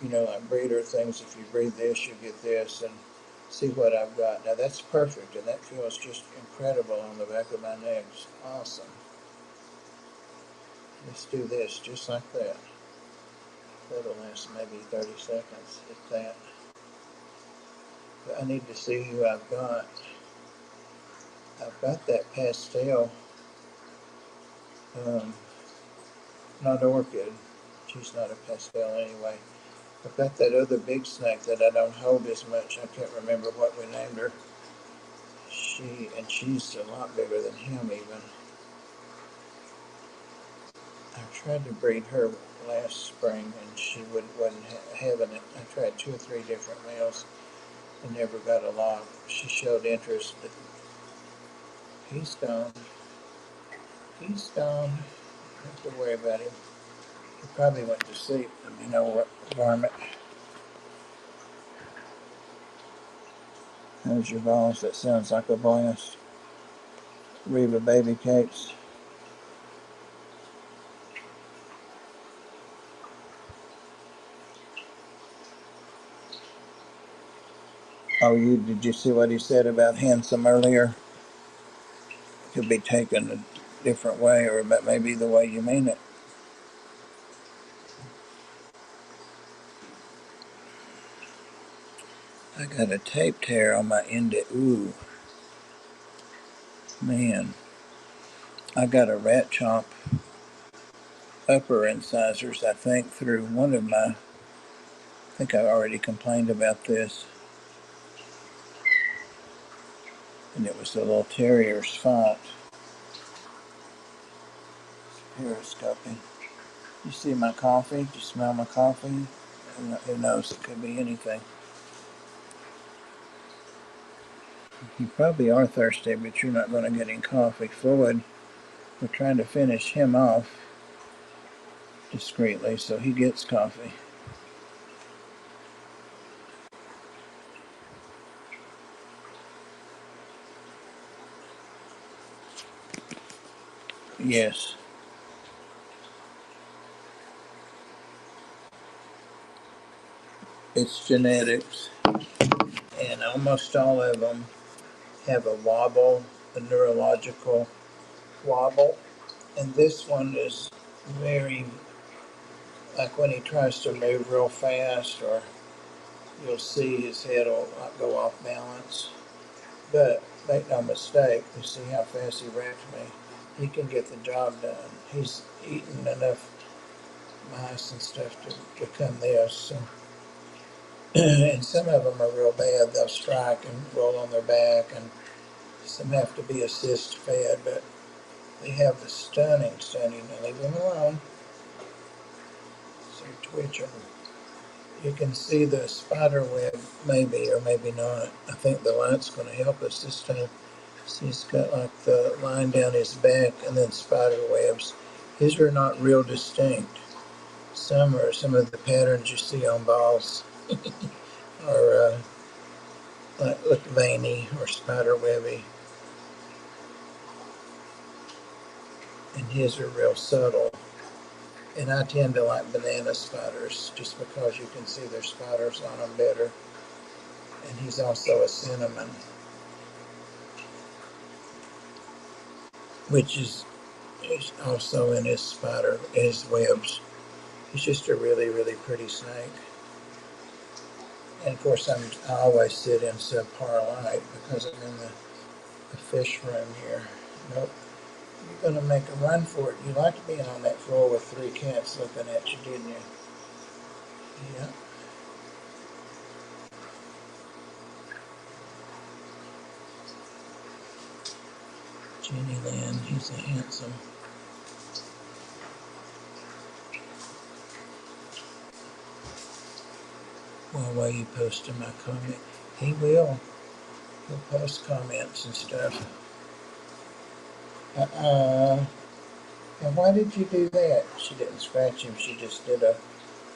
like breeder things. If you breed this, you get this, and see what I've got. Now that's perfect, and that feels just incredible on the back of my neck. It's awesome. Let's do this just like that. That'll last maybe 30 seconds, if that. But I need to see who I've got. I've got that pastel, um, not orchid. She's not a pastel anyway. I've got that other big snake that I don't hold as much. I can't remember what we named her. She's a lot bigger than him even. I tried to breed her last spring and she wasn't having it. I tried 2 or 3 different males and never got along. She showed interest, but he's gone. He's gone. Don't have to worry about him. He probably went to sleep. What, varmint. There's your balls. That sounds like a blast. Reba baby cakes. Oh, did you see what he said about handsome earlier? Could be taken different way, or that may be the way you mean it. I got a tape tear on my index. Ooh, man. I got a rat chomp upper incisors, I think, through one of my, I think I already complained about this, and it was the little terrier's fault. Periscoping. You see my coffee? Do you smell my coffee? Who knows? It could be anything. You probably are thirsty, but you're not going to get any coffee. Floyd, we're trying to finish him off discreetly so he gets coffee. Yes. It's genetics, and almost all of them have a wobble, a neurological wobble, and this one is very, like when he tries to move real fast, or you'll see his head will go off balance. But make no mistake, you see how fast he wrapped me. He can get the job done. He's eaten enough mice and stuff to become this. So, and some of them are real bad. They'll strike and roll on their back, and some have to be assist fed, but they have the stunning. Now leave them alone. So twitch them. You can see the spider web, maybe or maybe not. I think the light's going to help us this time. See, he's got like the line down his back and then spider webs. His are not real distinct. Some of the patterns you see on balls are like look veiny or spider webby, and his are real subtle. And I tend to like banana spiders just because you can see their spiders on them better. And he's also a cinnamon, which is also in his webs. He's just a really, really pretty snake. And of course, I always sit in subpar light because I'm in the fish room here. Nope. You're going to make a run for it. You liked being on that floor with 3 cats looking at you, didn't you? Yeah. Jenny Lynn, he's a handsome. Well, while you posting my comment, he will. He'll post comments and stuff. And why did you do that? She didn't scratch him. She just did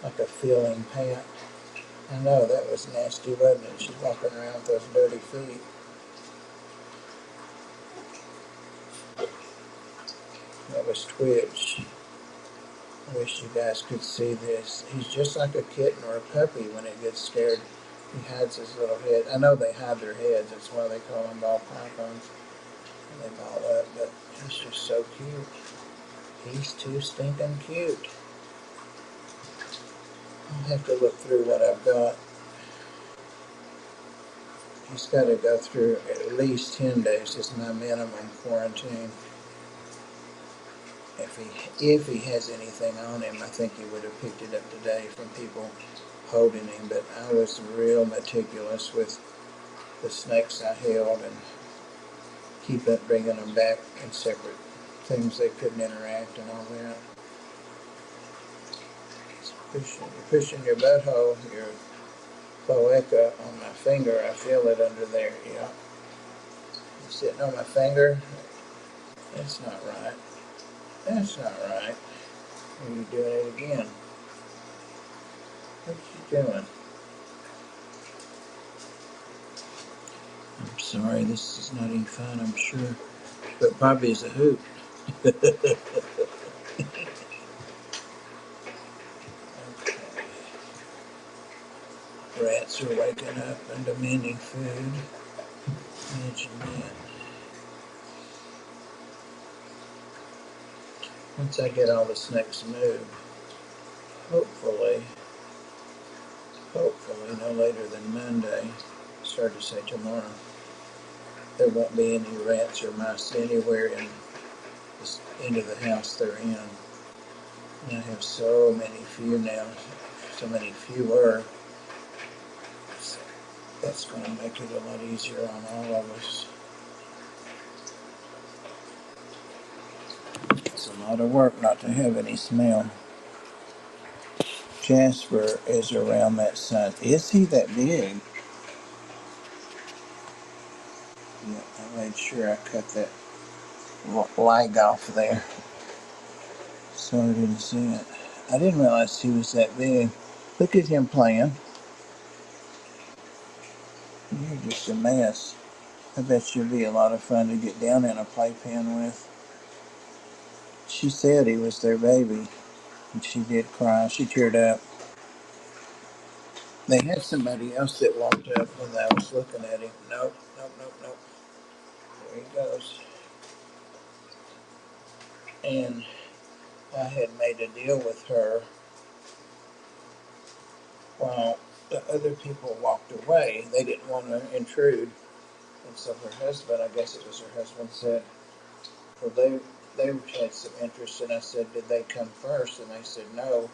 like a feeling pat. I know, that was nasty, wasn't it? She's walking around with those dirty feet. That was Twitch. I wish you guys could see this. He's just like a kitten or a puppy when it gets scared. He hides his little head. I know they hide their heads. That's why they call them ball pythons. And they ball up, but he's just so cute. He's too stinking cute. I'll have to look through what I've got. He's got to go through at least 10 days is my minimum quarantine. If he has anything on him, I think he would have picked it up today from people holding him. But I was real meticulous with the snakes I held and bringing them back in separate things they couldn't interact and all that. You're pushing your butthole, your cloaca on my finger. I feel it under there. Yeah. You sitting on my finger? That's not right. That's not right. Are you doing it again? What are you doing? I'm sorry, this is not any fun, I'm sure. But Poppy is a hoot. Okay. Rats are waking up and demanding food. Imagine that. once I get all the snakes moved, hopefully no later than Monday, start to say tomorrow, there won't be any rats or mice anywhere in this end of the house they're in. And I have so many few now, so many fewer. So that's going to make it a lot easier on all of us. It's a lot of work not to have any smell. Jasper is around that size. Is he that big? Yeah, I made sure I cut that leg off there so I didn't see it. I didn't realize he was that big. Look at him playing. You're just a mess. I bet you'd be a lot of fun to get down in a playpen with. She said he was their baby, and she did cry. She teared up. They had somebody else that walked up when I was looking at him. Nope, nope, nope, nope. There he goes. And I had made a deal with her while the other people walked away. They didn't want to intrude. And so her husband, I guess it was her husband, said, well, they had some interest. And I said, did they come first? And they said, no.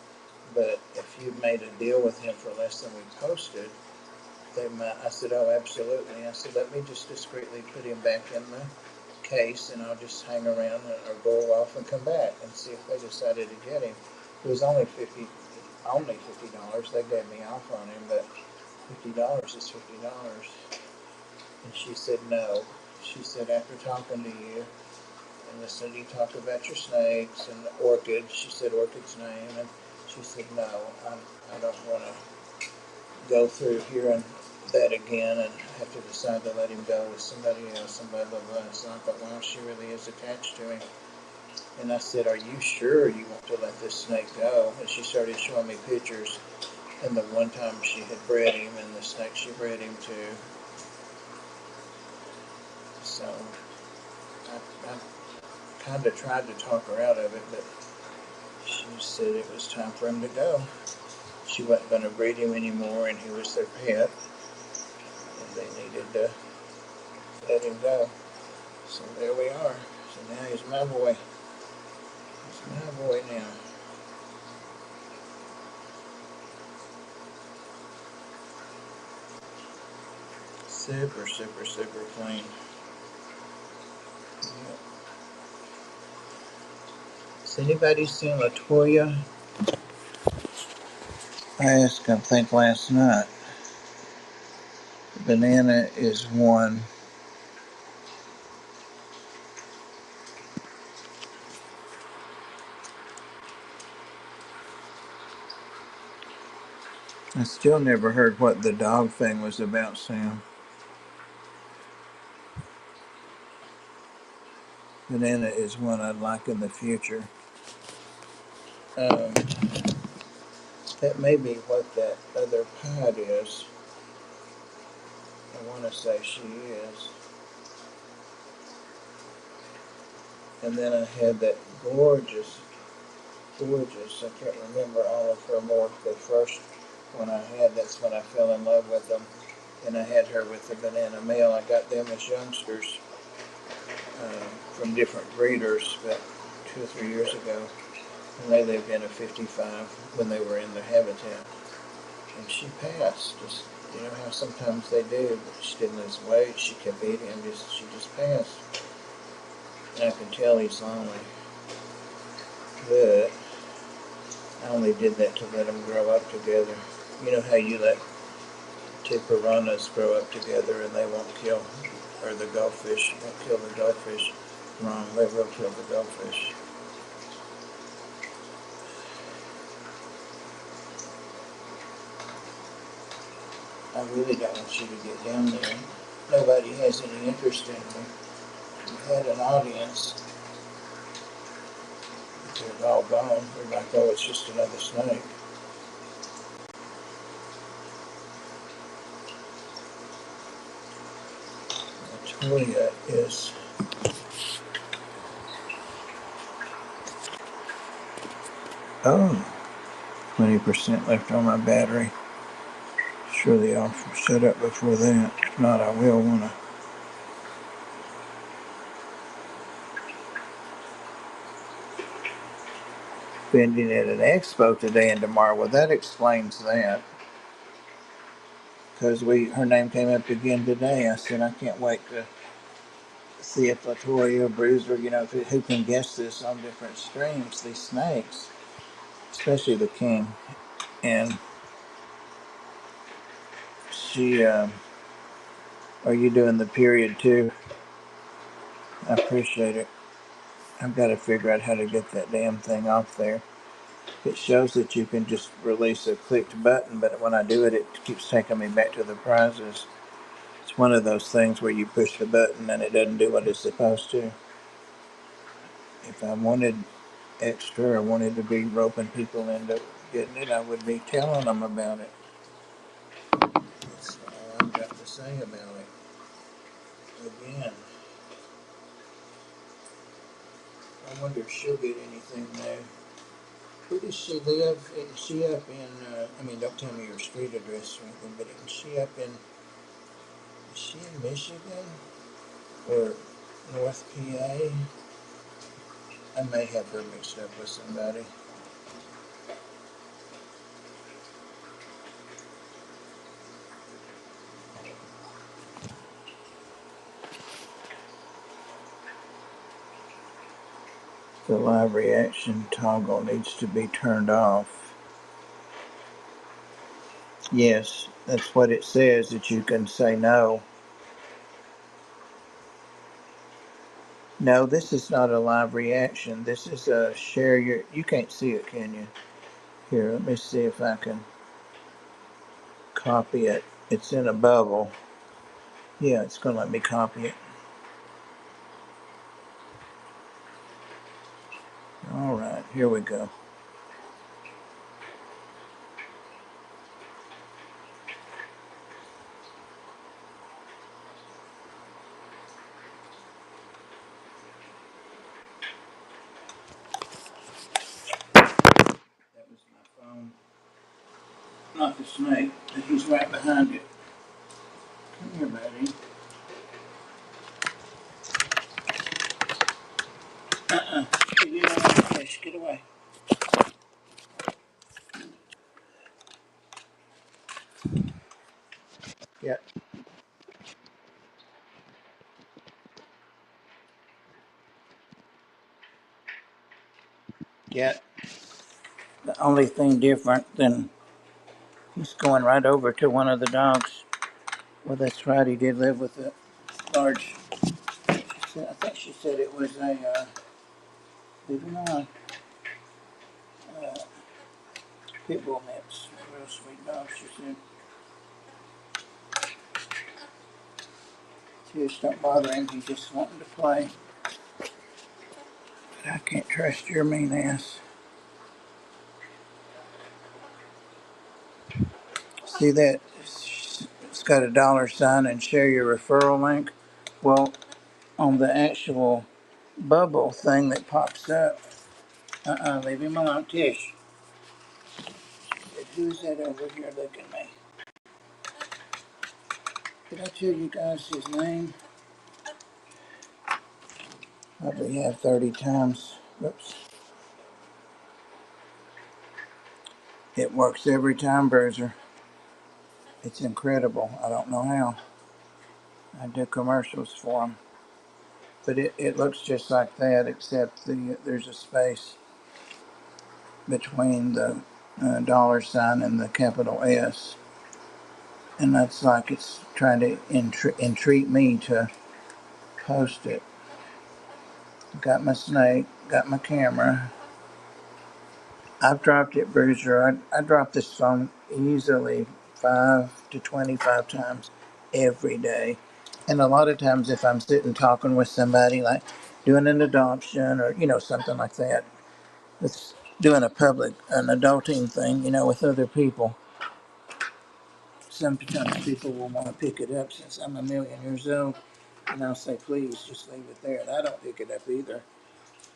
But if you made a deal with him for less than we posted, they might. I said, oh, absolutely. I said, let me just discreetly put him back in the case, and I'll just hang around or go off and come back and see if they decided to get him. It was only $50. They gave me off on him, but $50 is $50. And she said no. She said, after talking to you and listening to you talk about your snakes and Orchid, she said Orchid's name, and she said, no, I don't want to go through hearing that again and have to decide to let him go with somebody else and blah, blah, blah. So I thought, wow, she really is attached to him. And I said, are you sure you want to let this snake go? And she started showing me pictures. And the one time she had bred him and the snake she bred him to. So I kind of tried to talk her out of it, but she said it was time for him to go. She wasn't going to breed him anymore, and he was their pet, and they needed to let him go. So there we are. So now he's my boy. He's my boy now. Super, super, super clean. Yep. Has anybody seen Latoya? I asked him, I think last night. Banana is one. I still never heard what the dog thing was about, Sam. Banana is one I'd like in the future. That may be what that other pod is. I want to say she is. And then I had that gorgeous, I can't remember all of her more. The first one I had, that's when I fell in love with them. And I had her with the banana male. I got them as youngsters from different breeders about 2 or 3 years ago. And they lived in a 55 when they were in their habitat. And she passed. Just, you know how sometimes they do, but she didn't lose weight. She kept eating, and she just passed. And I can tell he's lonely. But I only did that to let them grow up together. You know how you let two piranhas grow up together and they won't kill, or the goldfish won't kill the goldfish. Wrong, they will kill the goldfish. I really don't want you to get down there. Nobody has any interest in me. We had an audience. They're all gone. They're like, oh, it's just another snake. Latoya is Oh, 20% left on my battery. Surely I'll shut up before that. If not, I will want to. Spending at an expo today and tomorrow. Well, that explains that. Because her name came up again today. I said, I can't wait to see if Latoya, Bruiser, who can guess this on different streams, these snakes, especially the king. And she, are you doing the period too? I appreciate it. I've got to figure out how to get that damn thing off there. It shows that you can just release a clicked button, but when I do it, it keeps taking me back to the prizes. It's one of those things where you push the button and it doesn't do what it's supposed to. If I wanted extra or wanted to be roping people into getting it, I would be telling them about it. That's all I've got to say about it. Again, I wonder if she'll get anything there. Where does she live? Is she up in, don't tell me your street address or anything, but is she in Michigan? Or North PA? I may have her mixed up with somebody. The live reaction toggle needs to be turned off. Yes, that's what it says, that you can say no. No, this is not a live reaction. This is a share your... You can't see it, can you? Here, let me see if I can copy it. It's in a bubble. Yeah, it's going to let me copy it. All right, here we go. That was my phone. Not the snake, but he's right behind it. Come here, buddy. You know what, fish, get away. Yeah, yeah. The only thing different than he's going right over to one of the dogs. Well, that's right, he did live with a large... I think she said it was a, believe it or not, pit bull mix. Real sweet dog, she said. Just don't bother him, he's just wanting to play. But I can't trust your mean ass. See that? It's got a $sign and share your referral link. Well, on the actual bubble thing that pops up, leave him alone. Tish, who's that over here looking at me? Did I tell you guys his name? Probably have 30 times. Whoops. It works every time, Bruiser. It's incredible. I don't know how. I do commercials for him. But it looks just like that, except there's a space between the $sign and the capital S. And that's like it's trying to entreat me to post it. Got my snake, got my camera. I've dropped it, Bruiser. I drop this phone easily 5 to 25 times every day. And a lot of times if I'm sitting talking with somebody, like doing an adoption or, something like that, it's doing an adulting thing, with other people. Sometimes people will want to pick it up since I'm a million years old. And I'll say, please, just leave it there. And I don't pick it up either.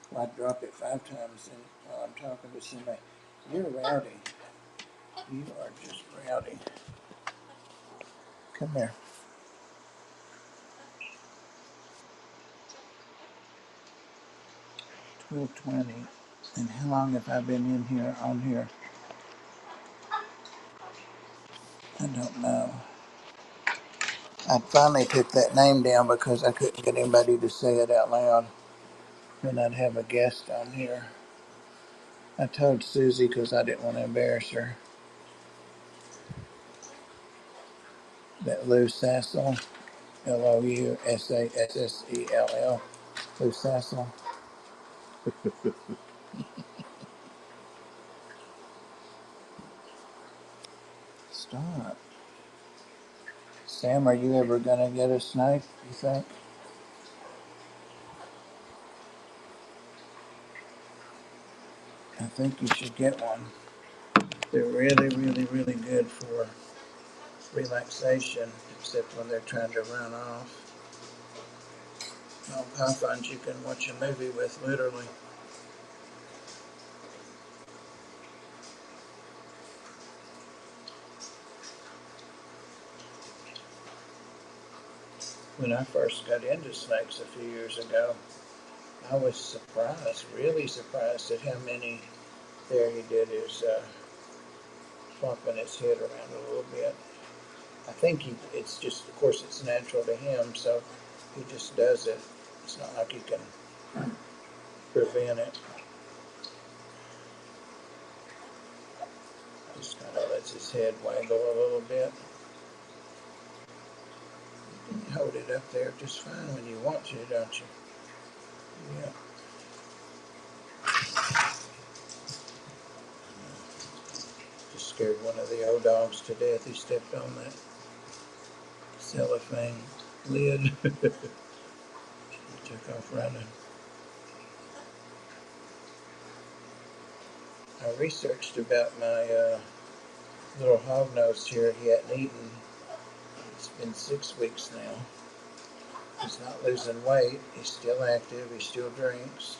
Well, I drop it 5 times while I'm talking to somebody. You're rowdy. You are just rowdy. Come here. 12:20. And how long have I been in here, on here? I don't know. I finally took that name down because I couldn't get anybody to say it out loud when I'd have a guest on here. I told Susie because I didn't want to embarrass her that Lou Sassel, Loussessell, Lou Sassel. Stop. Sam, are you ever going to get a snake, you think? I think you should get one. They're really, really, really good for relaxation, except when they're trying to run off. No, pythons you can watch a movie with, literally. When I first got into snakes a few years ago, I was surprised, really surprised at how many. There he did his flopping his head around a little bit. I think it's just, of course, it's natural to him, so he just does it. It's not like he can prevent it. Just kind of lets his head waggle a little bit. You can hold it up there just fine when you want to, don't you? Yeah. Just scared one of the old dogs to death. He stepped on that cellophane lid. He took off running. I researched about my little hognose here he hadn't eaten. It's been 6 weeks now. He's not losing weight. He's still active. He still drinks.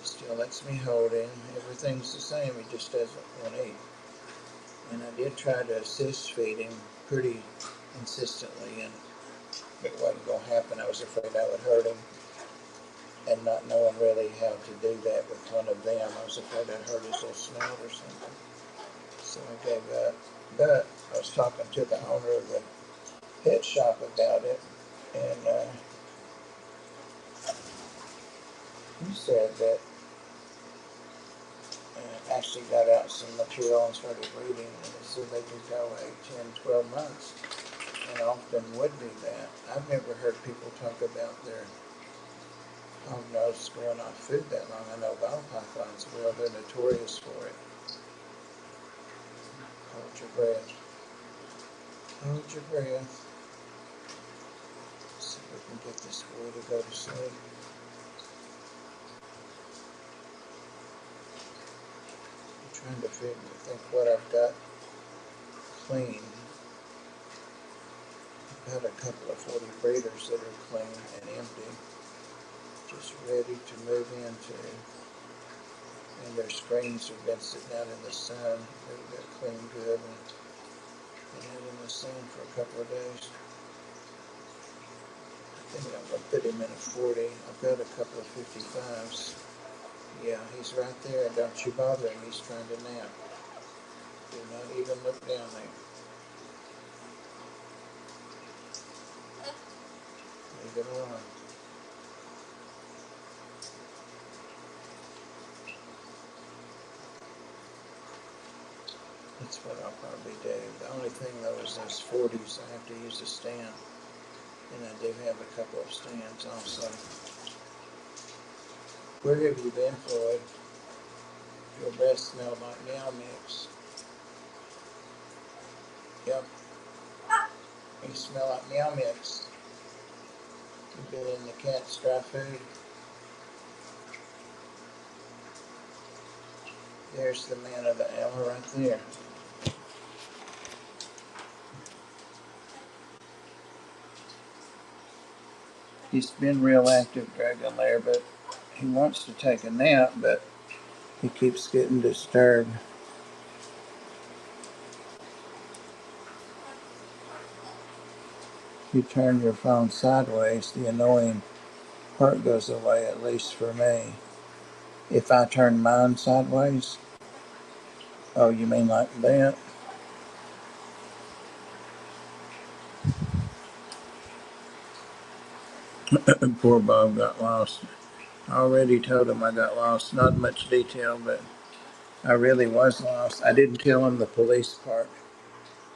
He still lets me hold him. Everything's the same. He just doesn't want to eat. And I did try to assist feed him pretty consistently, and it wasn't going to happen. I was afraid I would hurt him. And not knowing really how to do that with one of them, I was afraid I'd hurt his little snout or something. So I gave up. But I was talking to the owner of the pet shop about it, and he said that actually got out some material and started reading, and it said they could go 8, 10, 12 months, and often would be that. I've never heard people talk about their hognose going off food that long. I know ball pythons will. They're notorious for it. Hold your breath. Hold your breath. See if we can get this boy to go to sleep. I'm trying to think what I've got clean. I've got a couple of 40 breeders that are clean and empty, just ready to move into. And their screens have been sitting out in the sun. They're clean good and been out in the sun for a couple of days. I think I'm going to put him in a 40. I've got a couple of 55s. Yeah, he's right there. Don't you bother him. He's trying to nap. Do not even look down there. Leave it alone. That's what I'll probably do. The only thing though is those 40s, I have to use a stand. And I do have a couple of stands also. Where have you been, Floyd? Your breath smelled like meow mix. Yep. You smell like meow mix. You've been in the cat's dry food. There's the man of the hour right there. He's been real active, Dragonlair, but he wants to take a nap, but he keeps getting disturbed. you turn your phone sideways, the annoying part goes away, at least for me. If I turn mine sideways, oh, you mean like that? Poor Bob got lost. I already told him I got lost. Not much detail, but I really was lost. I didn't tell him the police part.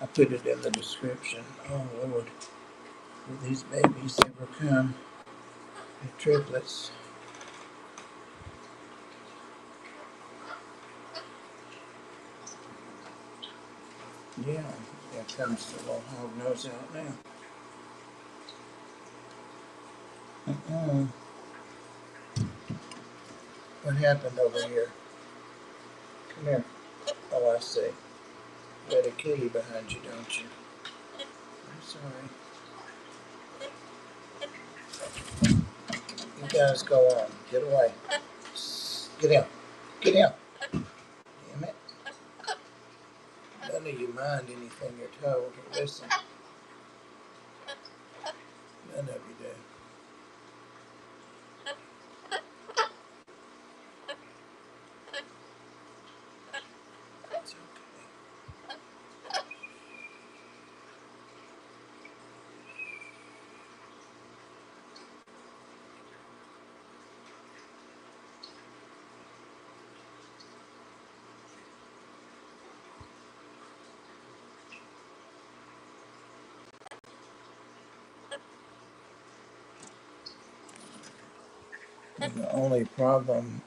I put it in the description. Oh, Lord. Will these babies ever come? The triplets. Yeah, here comes the little hog nose out now. What happened over here? Come here. Oh, I see. You got a kitty behind you, don't you? I'm sorry. You guys go on. Get away. Get out. Get out. Damn it. None of you mind anything you're told or listen. None of you do. It's okay. And the only problem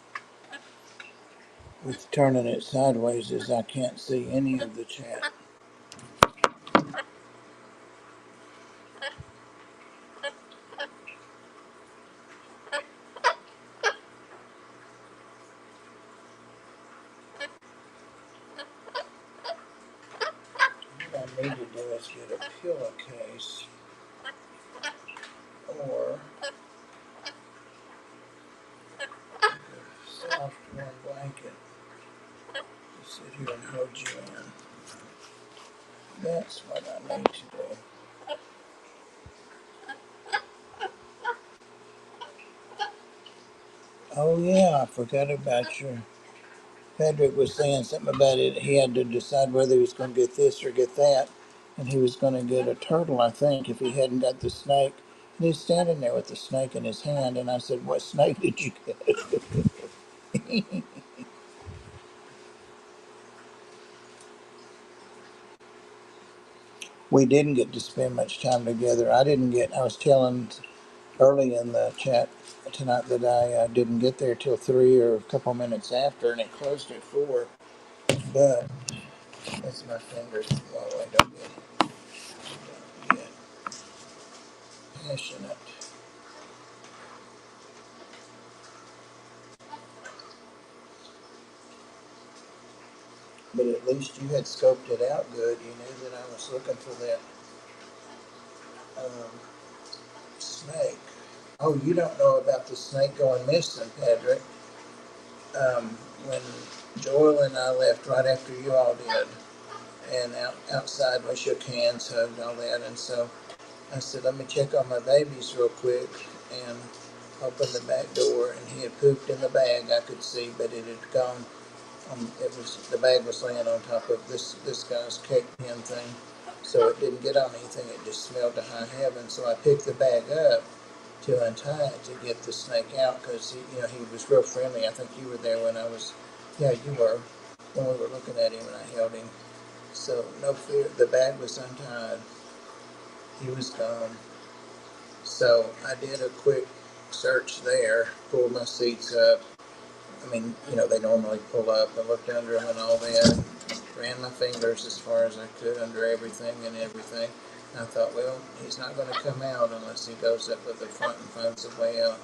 with turning it sideways is I can't see any of the chat. What I need to do is get a pillowcase or a soft warm blanket to sit here and hold you in. That's what I need to do. Oh yeah, I forgot about your. Padric was saying something about it. He had to decide whether he was going to get this or get that, and he was going to get a turtle, I think, if he hadn't got the snake. And he's standing there with the snake in his hand, and I said, "What snake did you get?" We didn't get to spend much time together. I didn't get. I was telling early in the chat tonight that I didn't get there till 3 or a couple minutes after, and it closed at 4. But that's my fingers. Oh, I don't get passionate. But at least you had scoped it out good. You knew that I was looking for that um, snake. Oh, you don't know about the snake going missing, Padric. When Joel and I left right after you all did, and outside we shook hands, hugged, all that, and so I said, let me check on my babies real quick, and opened the back door, and he had pooped in the bag I could see, but it had gone. It was the bag was laying on top of this guy's cake tin thing, so it didn't get on anything. It just smelled to high heaven. So I picked the bag up to untie it to get the snake out because he was real friendly. I think you were there when I was. Yeah, you were when we were looking at him and I held him. So no fear. The bag was untied. He was gone. So I did a quick search there, pulled my seats up. I mean, they normally pull up. I looked under them and all that. Ran my fingers as far as I could under everything and everything. And I thought, well, he's not going to come out unless he goes up at the front and finds a way out.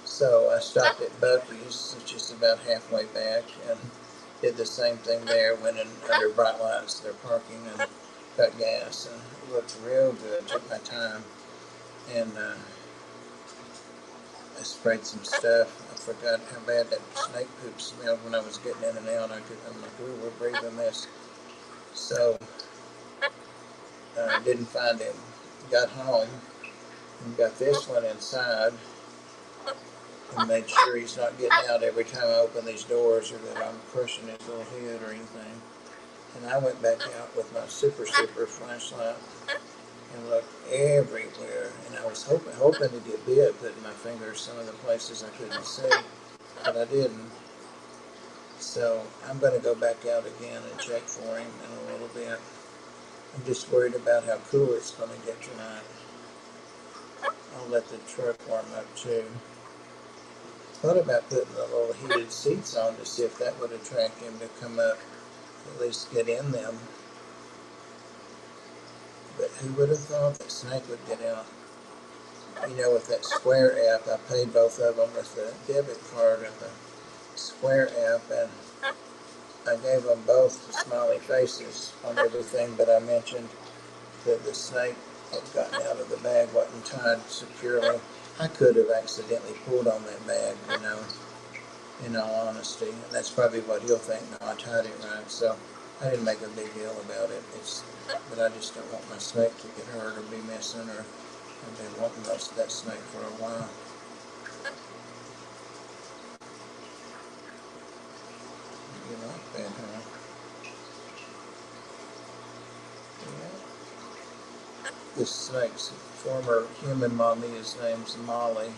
So I stopped at Bucky's, which is about halfway back, and did the same thing there. Went in under bright lights. They're parking and got gas. And it looked real good. Took my time. And I sprayed some stuff. I forgot how bad that snake poop smelled when I was getting in and out. I'm like, ooh, we're breathing this. So I didn't find him got home and got this one inside and made sure he's not getting out every time I open these doors or that I'm crushing his little head or anything. And I went back out with my super flashlight and looked everywhere. And I was hoping to get bit, putting my fingers some of the places I couldn't see, but I didn't. So I'm going to go back out again and check for him in a little bit. I'm just worried about how cool it's going to get tonight. I'll let the truck warm up too. Thought about putting the little heated seats on to see if that would attract him to come up, at least get in them. But who would have thought that Snake would get out? You know, with that Square app, I paid both of them with the debit card and the Square app, and I gave them both the smiley faces on everything, but I mentioned that the snake had gotten out of the bag, wasn't tied securely. I could have accidentally pulled on that bag, you know, in all honesty. And that's probably what he'll think, no, I tied it right. So I didn't make a big deal about it. But I just don't want my snake to get hurt or be missing, or I've been wanting that snake for a while. You like that, huh? Yeah. This snake's former human mommy, his name's Molly.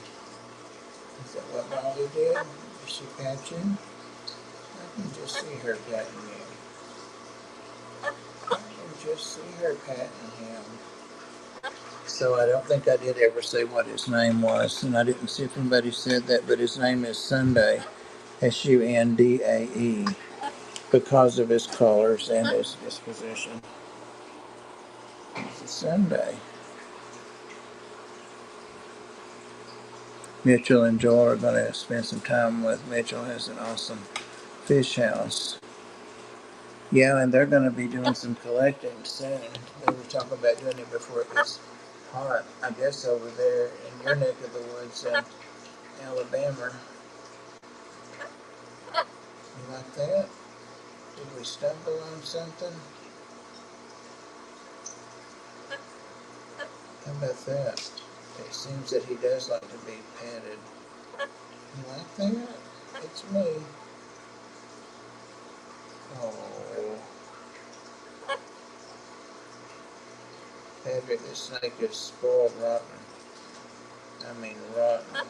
Is that what Molly did? Did she pat you? I can just see her patting you. I can just see her patting him. So I don't think I did ever say what his name was, and I didn't see if anybody said that, but his name is Sunday, Sundae, because of his colors and his disposition. It's a Sunday. Mitchell and Joel are going to spend some time with. Mitchell has an awesome fish house. Yeah, and they're going to be doing some collecting soon. They were talking about doing it before it gets hot. I guess over there in your neck of the woods in Alabama. You like that? Did we stumble on something? How about that? It seems that he does like to be petted. You like that? It's me. Oh. Padric, the snake is spoiled rotten. I mean rotten.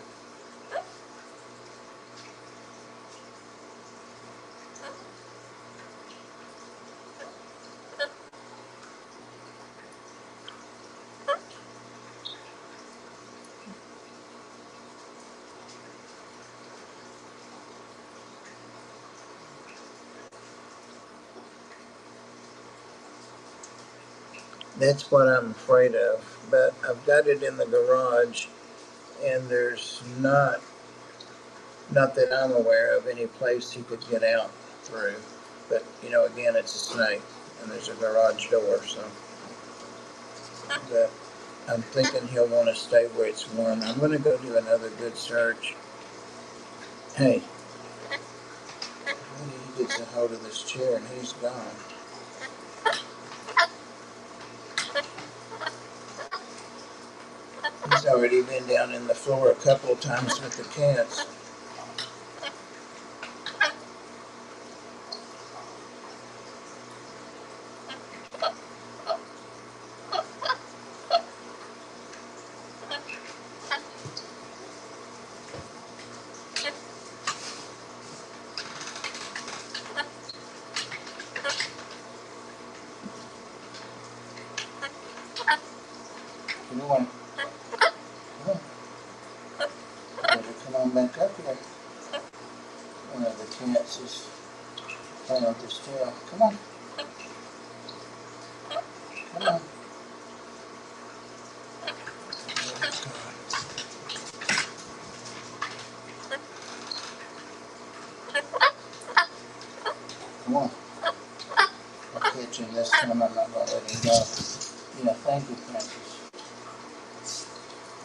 That's what I'm afraid of. But I've got it in the garage, and there's not that I'm aware of any place he could get out through. But, you know, again, it's a snake, and there's a garage door, so. But I'm thinking he'll want to stay where it's warm. I'm going to go do another good search. Hey, he gets a hold of this chair, and he's gone. He's already been down in the floor a couple of times with the cats. Come on. Better come on back up here. One of the cats is playing with his tail. Come on. Come on. Come on. I'll catch him this time. I'm not going to let him go. Yeah, thank you, Francis.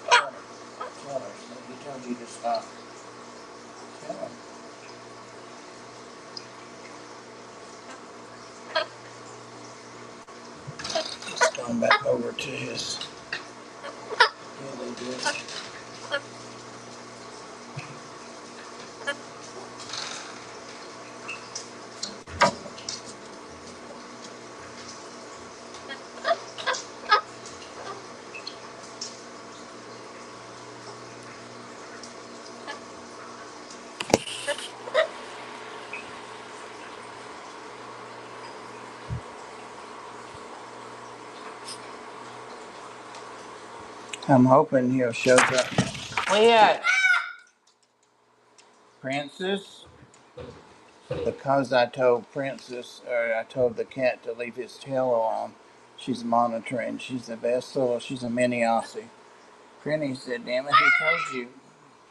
Tell her. He told you to stop. Tell her. He's gone back over to his Yeah, they did. I'm hoping he'll show up. Where you at? Princess? Because I told Princess, or I told the cat to leave his tail on, she's monitoring. She's the best little, she's a mini Aussie. Prinny said, damn it, he told you.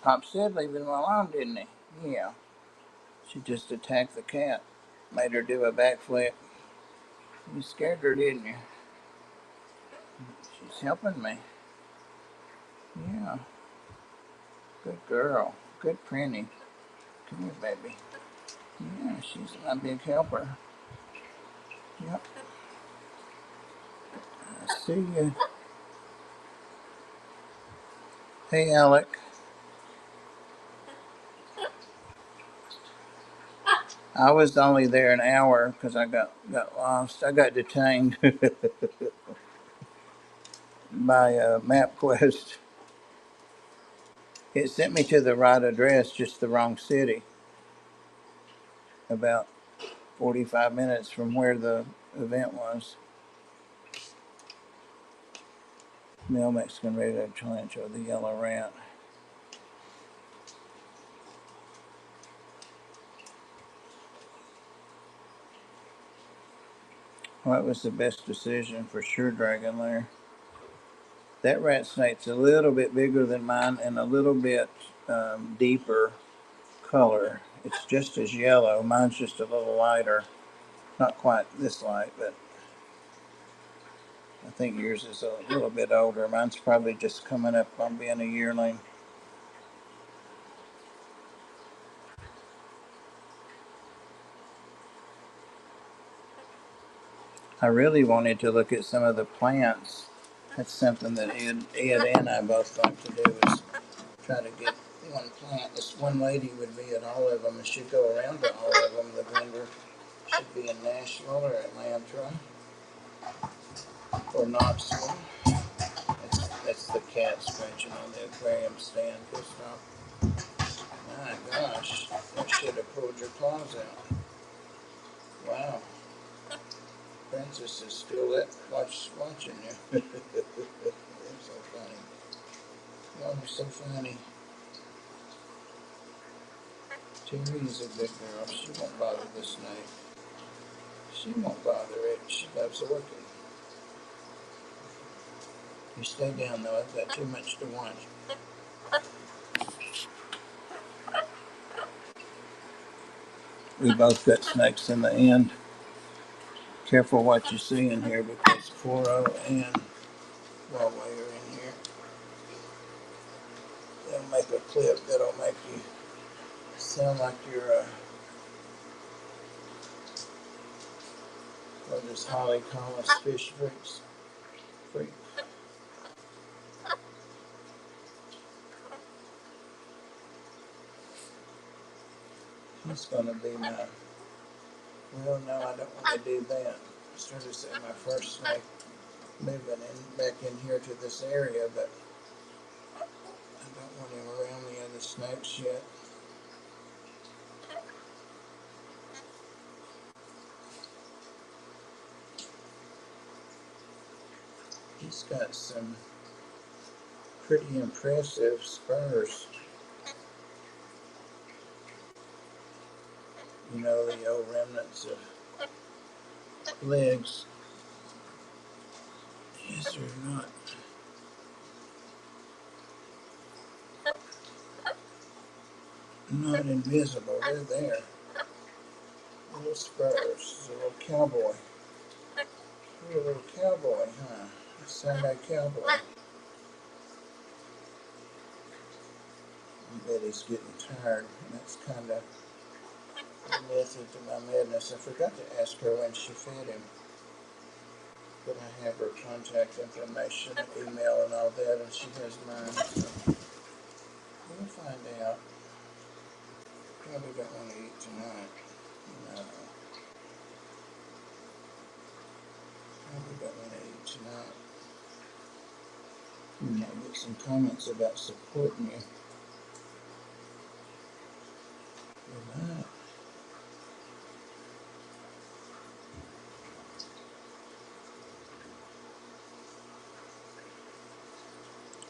Pop said leave him alone, didn't he? Yeah. She just attacked the cat. Made her do a backflip. You scared her, didn't you? She's helping me. Yeah. Good girl. Good Prinny. Come here, baby. Yeah, she's my big helper. Yep. I see you. Hey, Alec. I was only there an hour because I got lost. I got detained by MapQuest. It sent me to the right address, just the wrong city. About 45 minutes from where the event was. Male Mexican red-eyed tarantula, the yellow rat. Well, that was the best decision for sure, Dragonlair. That rat snake's a little bit bigger than mine and a little bit deeper color. It's just as yellow. Mine's just a little lighter. Not quite this light, but I think yours is a little bit older. Mine's probably just coming up on being a yearling. I really wanted to look at some of the plants. That's something that Ed and I both like to do is try to get one plant. This one lady would be at all of them and she'd go around to all of them. The vendor should be in Nashville or Atlanta or Knoxville. That's the cat scratching on the aquarium stand. Pissed off. My gosh, you should have pulled your claws out. Wow, Princess is still watching you. You're so funny. Oh, you're so funny. Terry's a good girl. She won't bother the snake. She won't bother it. She loves working. You stay down though. I've got too much to watch. We both got snakes in the end. Careful what you see in here because Foro and Huawei are in here. They'll make a clip that'll make you sound like you're what does Holly call us, fish freaks? Freak. He's gonna be my, well no, I don't want to do that. I started to say my first snake moving back in here to this area, but I don't want him around the other snakes yet. He's got some pretty impressive spurs. You know, the old remnants of legs. Yes, they're not invisible. They're there. Little spurs. A little cowboy. You're a little cowboy, huh? You sound like a cowboy. I bet he's getting tired. And that's kind of the method to my madness. I forgot to ask her when she fed him. But I have her contact information, email, and all that, and she has mine. So we'll find out. Probably don't want to eat tonight. No. Probably don't want to eat tonight. You might get some comments about supporting you. You might.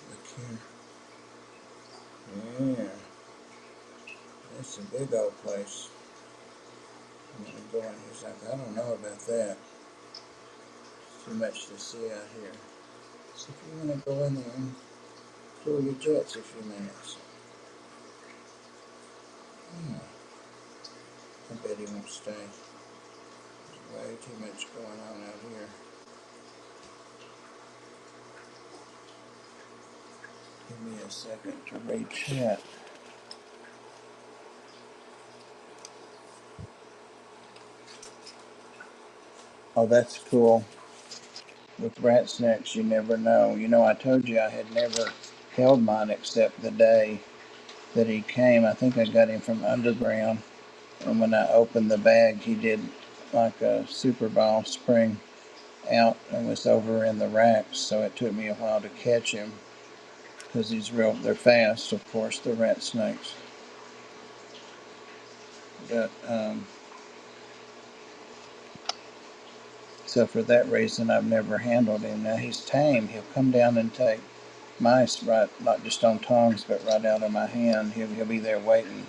Look here. Yeah. It's a big old place. I'm going to go in. He's like, I don't know about that. Too much to see out here. So if you want to go in there and fly your jets a few minutes. Yeah. I bet he won't stay. There's way too much going on out here. Give me a second to read chat. Oh, that's cool. With rat snacks, you never know. You know, I told you I had never held mine except the day that he came. I think I got him from Underground. And when I opened the bag, he did like a Super Bowl spring out and was over in the racks. So it took me a while to catch him because they're fast, of course, the rat snakes. But, so for that reason, I've never handled him. Now he's tame. He'll come down and take mice right, not just on tongs, but right out of my hand. He'll be there waiting,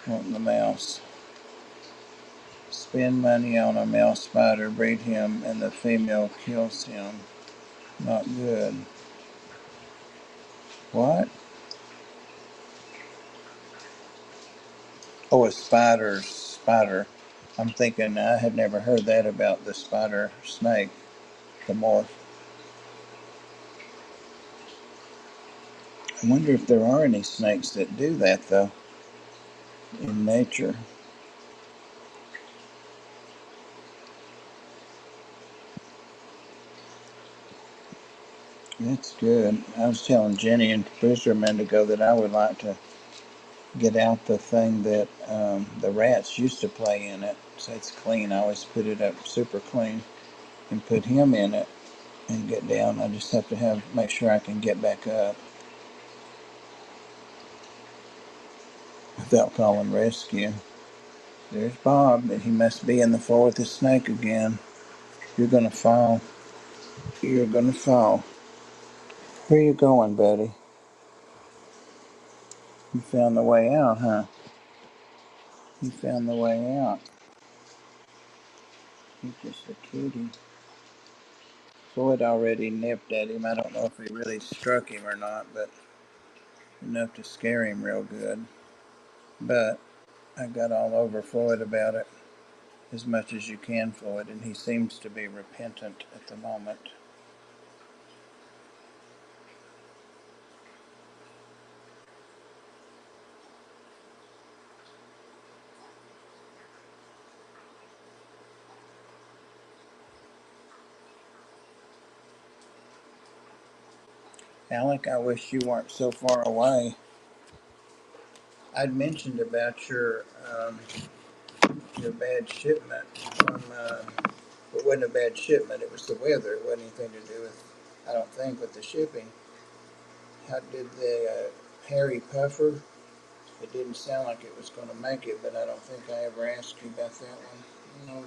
wanting the mouse. Spend money on a male spider, breed him, and the female kills him. Not good. What? Oh, a spider. I'm thinking I had never heard that about the spider snake, the morph. I wonder if there are any snakes that do that, though, in nature. That's good. I was telling Jenny and Booster a minute ago that I would like to get out the thing that the rats used to play in it. So it's clean. I always put it up super clean and put him in it and get down. I just have to make sure I can get back up without calling rescue. There's Bob, and he must be in the floor with the snake again. You're gonna fall. You're gonna fall. Where you going, buddy? You found the way out, huh? You found the way out. He's just a cutie. Floyd already nipped at him. I don't know if he really struck him or not, but enough to scare him real good. But I got all over Floyd about it, as much as you can, Floyd, and he seems to be repentant at the moment. Alec, I wish you weren't so far away. I'd mentioned about your bad shipment from, it wasn't a bad shipment, it was the weather. It wasn't anything to do with, I don't think, with the shipping. How did the Harry Puffer? It didn't sound like it was going to make it, but I don't think I ever asked you about that one. You know,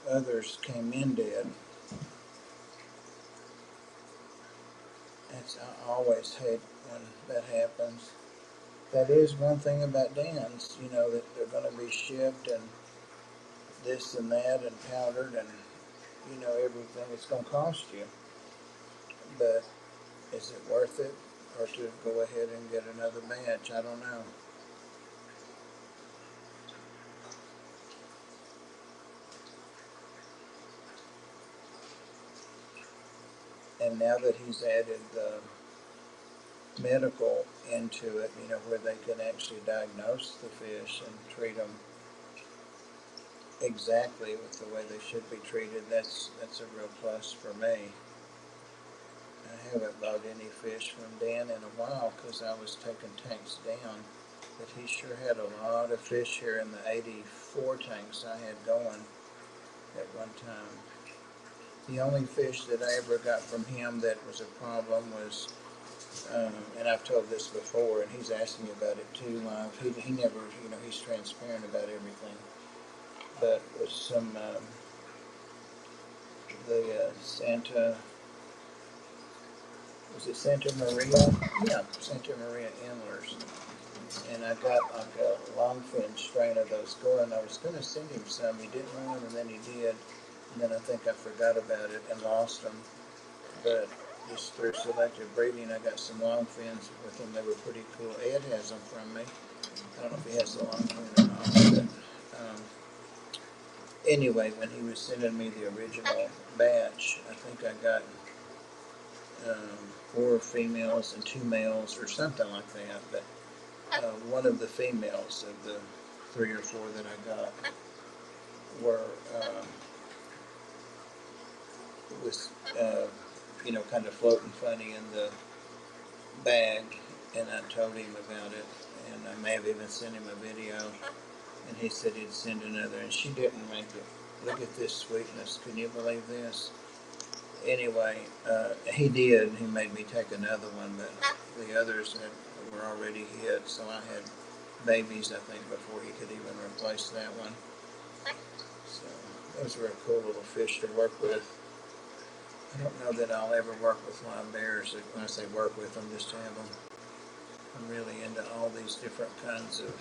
the others came in dead. I always hate when that happens. That is one thing about Dan's, you know, that they're going to be shipped and this and that and powdered and, you know, everything. It's going to cost you. But is it worth it? Or to go ahead and get another batch? I don't know. And now that he's added the medical into it, you know, where they can actually diagnose the fish and treat them, exactly with the way they should be treated, that's a real plus for me. I haven't bought any fish from Dan in a while because I was taking tanks down, but he sure had a lot of fish here in the 84 tanks I had going at one time. The only fish that I ever got from him that was a problem was, and I've told this before, and he's asked me about it too, live. He never, he's transparent about everything. But was some, Santa, was it Santa Maria? Yeah, Santa Maria Endlers. And I got like a longfin strain of those going. I was going to send him some. He didn't want them, and then he did. And then I think I forgot about it and lost them. But just through selective breeding, I got some long fins with them. They were pretty cool. Ed has them from me. I don't know if he has the long fin or not. But anyway, when he was sending me the original batch, I think I got 4 females and 2 males or something like that. But one of the females of the 3 or 4 that I got were was kind of floating funny in the bag, and I told him about it, and I may have even sent him a video, and he said he'd send another, and she didn't make it. Look at this sweetness. Can you believe this? Anyway, he did. He made me take another one, but the others were already hid, so I had babies, I think, before he could even replace that one. So those were a cool little fish to work with. I don't know that I'll ever work with live bears. When I say work with them, just have them. I'm really into all these different kinds of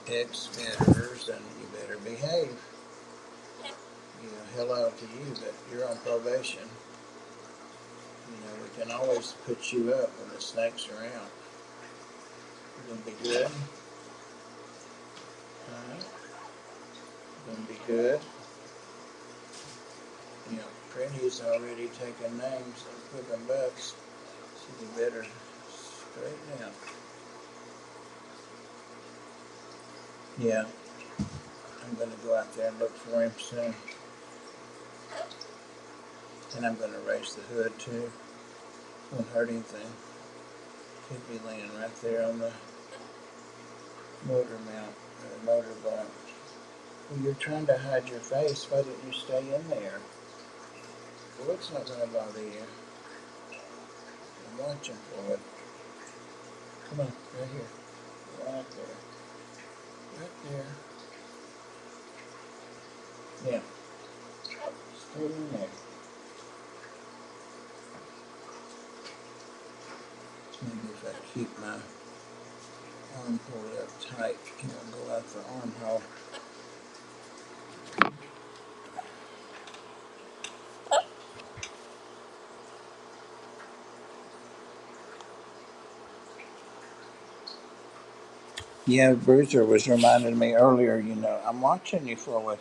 exmitters, and you better behave. Hello to you, but you're on probation. We can always put you up when the snakes are out. You're going to be good. Alright. Going to be good. Pretty's already taken names and cooking bucks, so you better straighten out. Yeah, I'm going to go out there and look for him soon. And I'm going to raise the hood too. Won't hurt anything. Could be laying right there on the motor mount, or motor bunk. Well, you're trying to hide your face. Why didn't you stay in there? Well, it's not going to bother you. I'm watching for it. Come on, right here. Right there. Right there. Yeah. Stay in there. Maybe if I keep my arm pulled up tight, go out the armhole. Yeah, Bruiser was reminding me earlier, I'm watching you for what.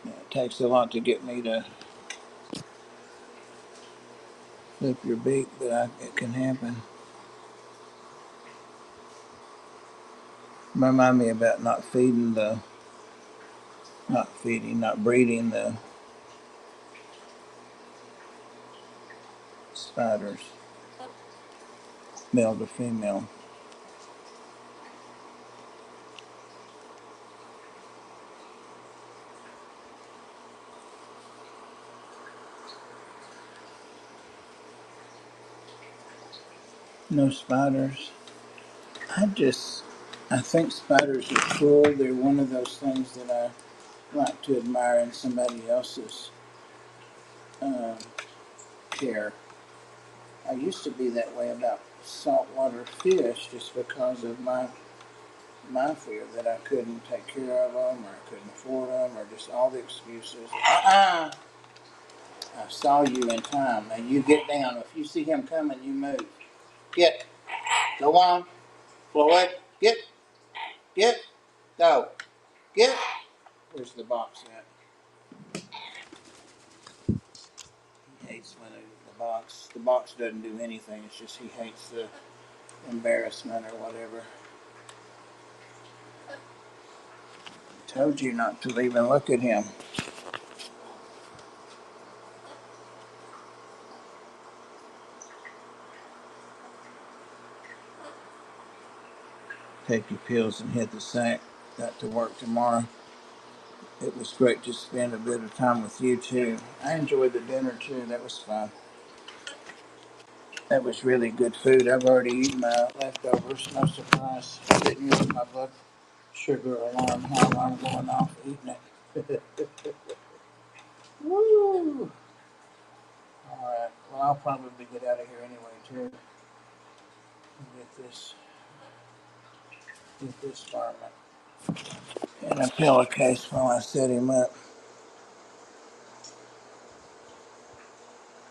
It takes a lot to get me to flip your beak, but it can happen. Remind me about not breeding the spiders, male to female. No spiders. I think spiders are cool. They're one of those things that I like to admire in somebody else's uh, care. I used to be that way about saltwater fish just because of my fear that I couldn't take care of them, or I couldn't afford them, or just all the excuses. I saw you in time. Now you get down. If you see him coming, you move. Get. Go on. Floyd. Get. Go. Get. Where's the box at? He hates when the box doesn't do anything. It's just he hates the embarrassment or whatever. Told you not to even look at him. Take your pills and hit the sack. Got to work tomorrow. It was great to spend a bit of time with you too. I enjoyed the dinner too. That was fun. That was really good food. I've already eaten my leftovers. No surprise. Didn't use my blood sugar alarm I'm going off eating it. Woo! Alright. Well, I'll probably get out of here anyway too. And get this varmint in a pillowcase while I set him up.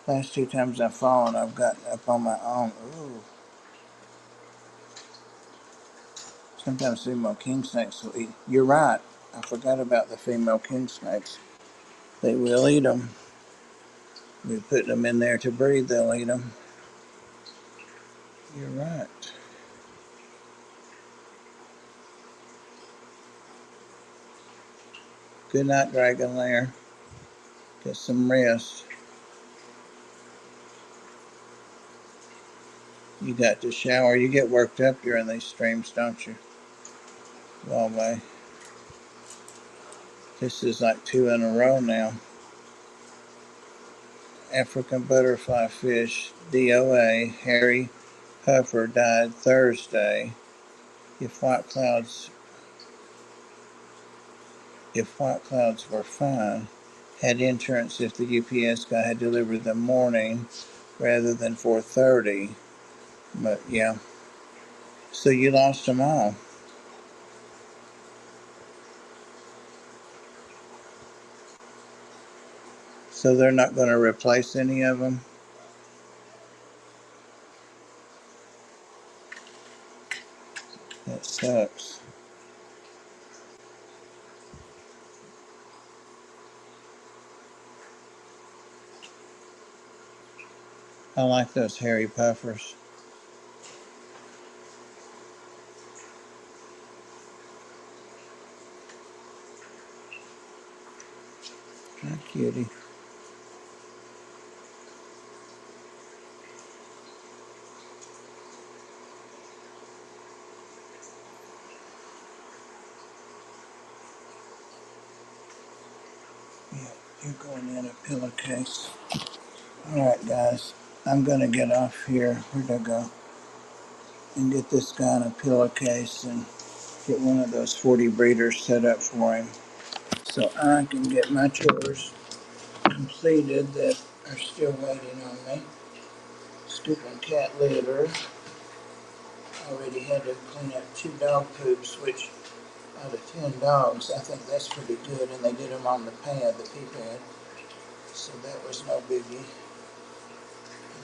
Last two times I've fallen, I've gotten up on my own. Ooh. Sometimes female king snakes will eat. You're right. I forgot about the female king snakes. They will eat them. We put them in there to breed, they'll eat them. You're right. Good night, Dragonlair. Get some rest. You got to shower. You get worked up during these streams, don't you? Well, this is like 2 in a row now. African butterfly fish, DOA, hairy puffer died Thursday. If white clouds were fine, had insurance if the UPS guy had delivered the morning rather than 4:30. But yeah, so you lost them all. So they're not going to replace any of them. That sucks. I like those hairy puffers. Hi, cutie. Yeah, you're going in a pillowcase. Alright, guys. I'm going to get off here. Where'd I go? And get this guy in a pillowcase and get one of those 40 breeders set up for him so I can get my chores completed that are still waiting on me. Stupid cat litter. Already had to clean up 2 dog poops, which out of 10 dogs, I think that's pretty good, and they did them on the pad, the pee pad, so that was no biggie.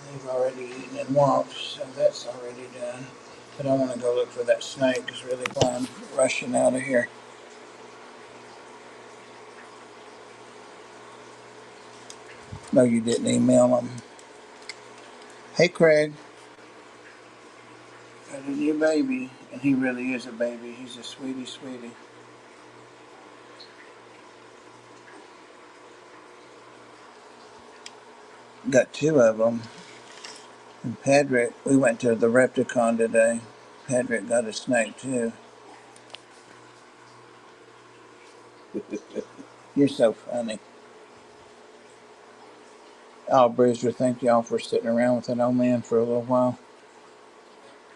And they've already eaten and walked, so that's already done. But I want to go look for that snake, because really while I'm rushing out of here. No, you didn't email them. Hey, Craig. Got a new baby, and he really is a baby. He's a sweetie, sweetie. Got 2 of them. And Padric, we went to the Repticon today. Padric got a snake, too. You're so funny. Oh, Bruiser, thank y'all for sitting around with that old man for a little while.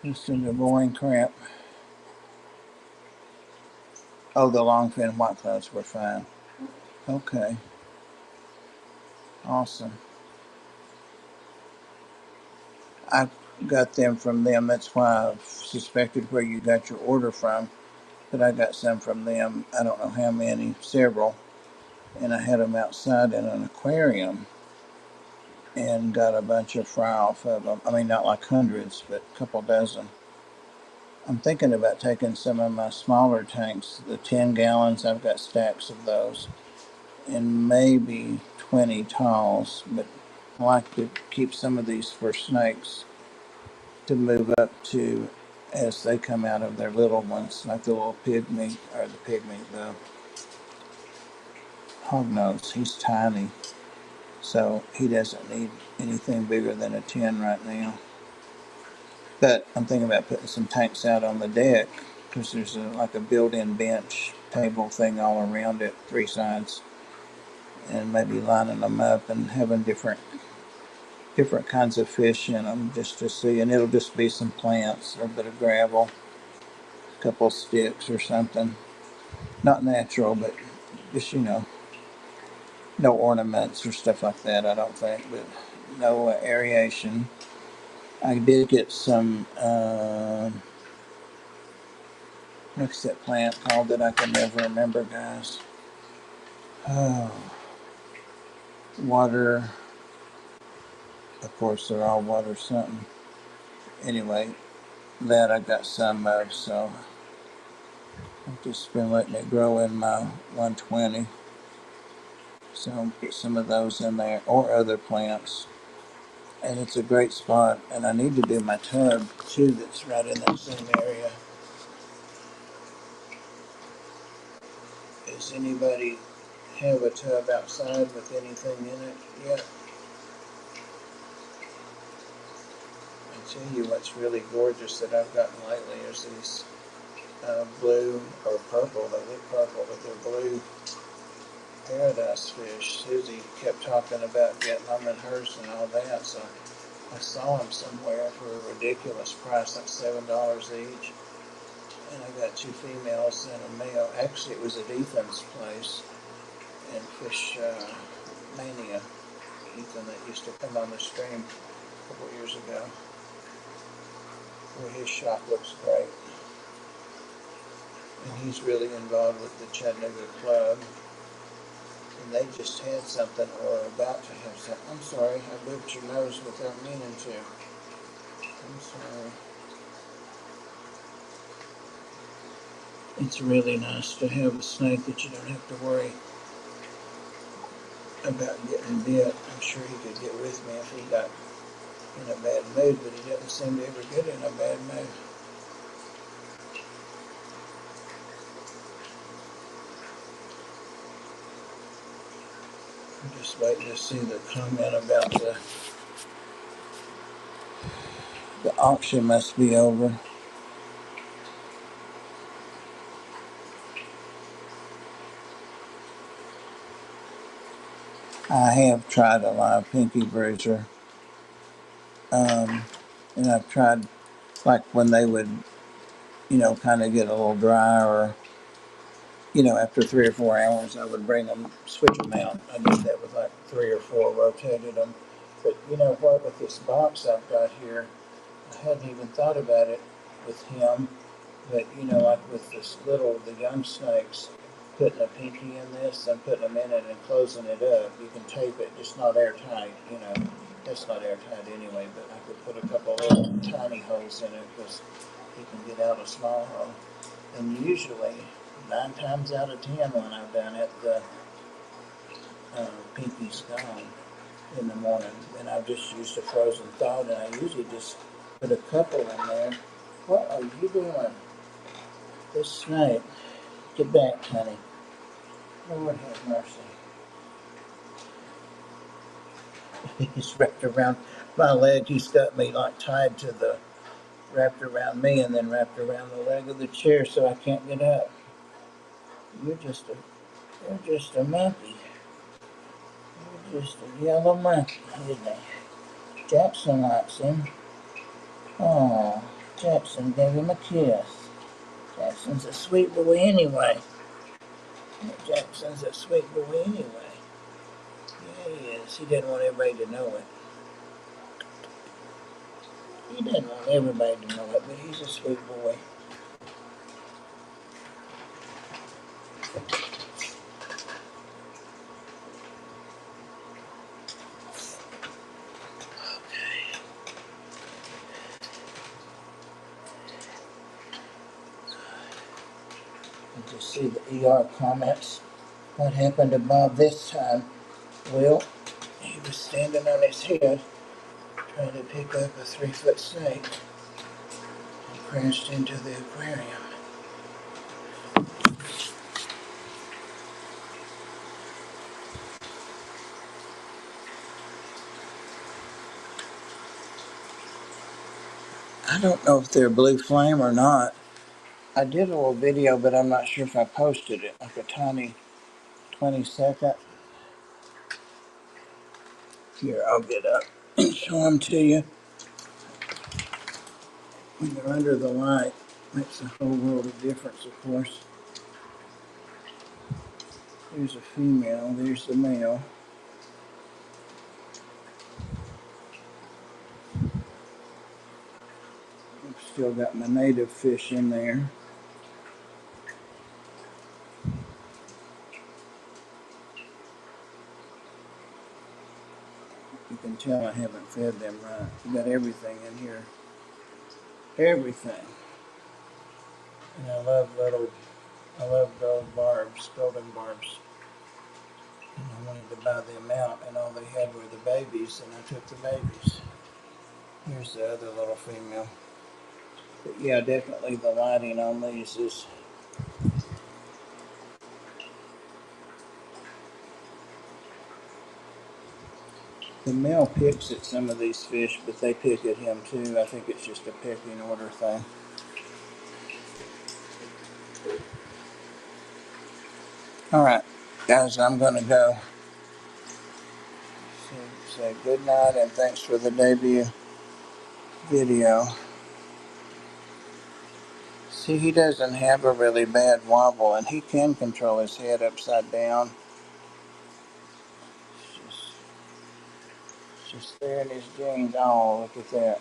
Listening to boring crap. Oh, the longfin white clouds were fine. Okay. Awesome. I got them from them. That's why I suspected where you got your order from. But I got some from them. I don't know how many. Several. And I had them outside in an aquarium. And got a bunch of fry off of them. I mean, not like hundreds, but a couple dozen. I'm thinking about taking some of my smaller tanks, the 10 gallons. I've got stacks of those. And maybe 20 talls. But I like to keep some of these for snakes to move up to as they come out of their little ones, like the little pygmy, or the pygmy, the Hognose. He's tiny, so he doesn't need anything bigger than a 10 right now. But I'm thinking about putting some tanks out on the deck because there's like a built-in bench table thing all around it, three sides, and maybe lining them up and having different kinds of fish in them just to see. And it'll just be some plants, or a bit of gravel, a couple sticks or something. Not natural, but just, no ornaments or stuff like that, I don't think, but no aeration. I did get some, what's that plant called that I can never remember, guys? Oh, water. Of course, they're all water something. Anyway, that I got some of, so I've just been letting it grow in my 120. So I'll get some of those in there, or other plants. And it's a great spot. And I need to do my tub too, that's right in that same area. Does anybody have a tub outside with anything in it yet? I tell you what's really gorgeous that I've gotten lately is these blue or purple. They look purple, but they're blue paradise fish. Susie kept talking about getting them in hers and all that, so I saw them somewhere for a ridiculous price, like $7 each. And I got two females and a male. Actually, it was at Ethan's place in Fish Mania. Ethan that used to come on the stream a couple years ago. Where his shop looks great. And he's really involved with the Chattanooga Club. And they just had something, or are about to have something. I'm sorry, I moved your nose without meaning to. I'm sorry. It's really nice to have a snake that you don't have to worry about getting bit. I'm sure he could get with me if he got in a bad mood, but he doesn't seem to ever get in a bad mood. I'm just waiting to see the comment about the auction must be over. I have tried a live pinky bruiser, and I've tried, like when they would, kind of get a little dry, or after 3 or 4 hours, I would bring them, switch them out. I did that with like 3 or 4, rotated them. But you know what, with this box I've got here, I hadn't even thought about it with him. But like with the young snakes, putting a pinky in this and putting them in it and closing it up, you can tape it, just not airtight, That's not airtight anyway, but I could put a couple little tiny holes in it because he can get out a small hole. And usually, 9 times out of 10 when I've done it, the pinky's gone in the morning. And I've just used a frozen thawed, and I usually just put a couple in there. What are you doing? This snake. Get back, honey. Lord have mercy. He's wrapped around my leg. He's got me like tied to wrapped around me and then wrapped around the leg of the chair so I can't get up. You're just a monkey. You're just a yellow monkey, isn't he? Jackson likes him. Oh, Jackson gave him a kiss. Jackson's a sweet boy anyway. Jackson's a sweet boy anyway. Yeah, he is. He didn't want everybody to know it. He doesn't want everybody to know it, but he's a sweet boy. Okay. You just see the ER comments. What happened to Bob this time? Well, he was standing on his head trying to pick up a 3-foot snake and crashed into the aquarium. I don't know if they're blue flame or not. I did a little video, but I'm not sure if I posted it. Like a tiny 20-second. Here, I'll get up and show them to you. When they're under the light, makes a whole world of difference, of course. There's a female, there's the male. I've still got my native fish in there. You can tell I haven't fed them right. I've got everything in here. Everything. And I love gold barbs, golden barbs. And I wanted to buy them out, and all they had were the babies, and I took the babies. Here's the other little female. But yeah, definitely the lighting on these is... The male picks at some of these fish, but they pick at him too. I think it's just a pecking order thing. Alright, guys, I'm going to go. Say good night and thanks for the debut video. See, he doesn't have a really bad wobble, and he can control his head upside down. It's just there in his genes. Oh, look at that.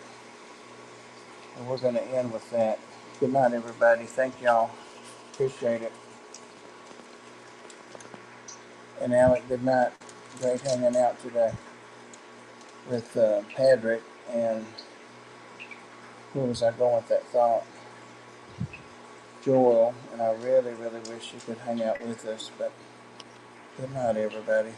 And we're going to end with that. Good night, everybody. Thank y'all. Appreciate it. And Alec, good night. Great hanging out today with Padric, and where was I going with that thought? Joel, and I really, really wish you could hang out with us, but good night, everybody.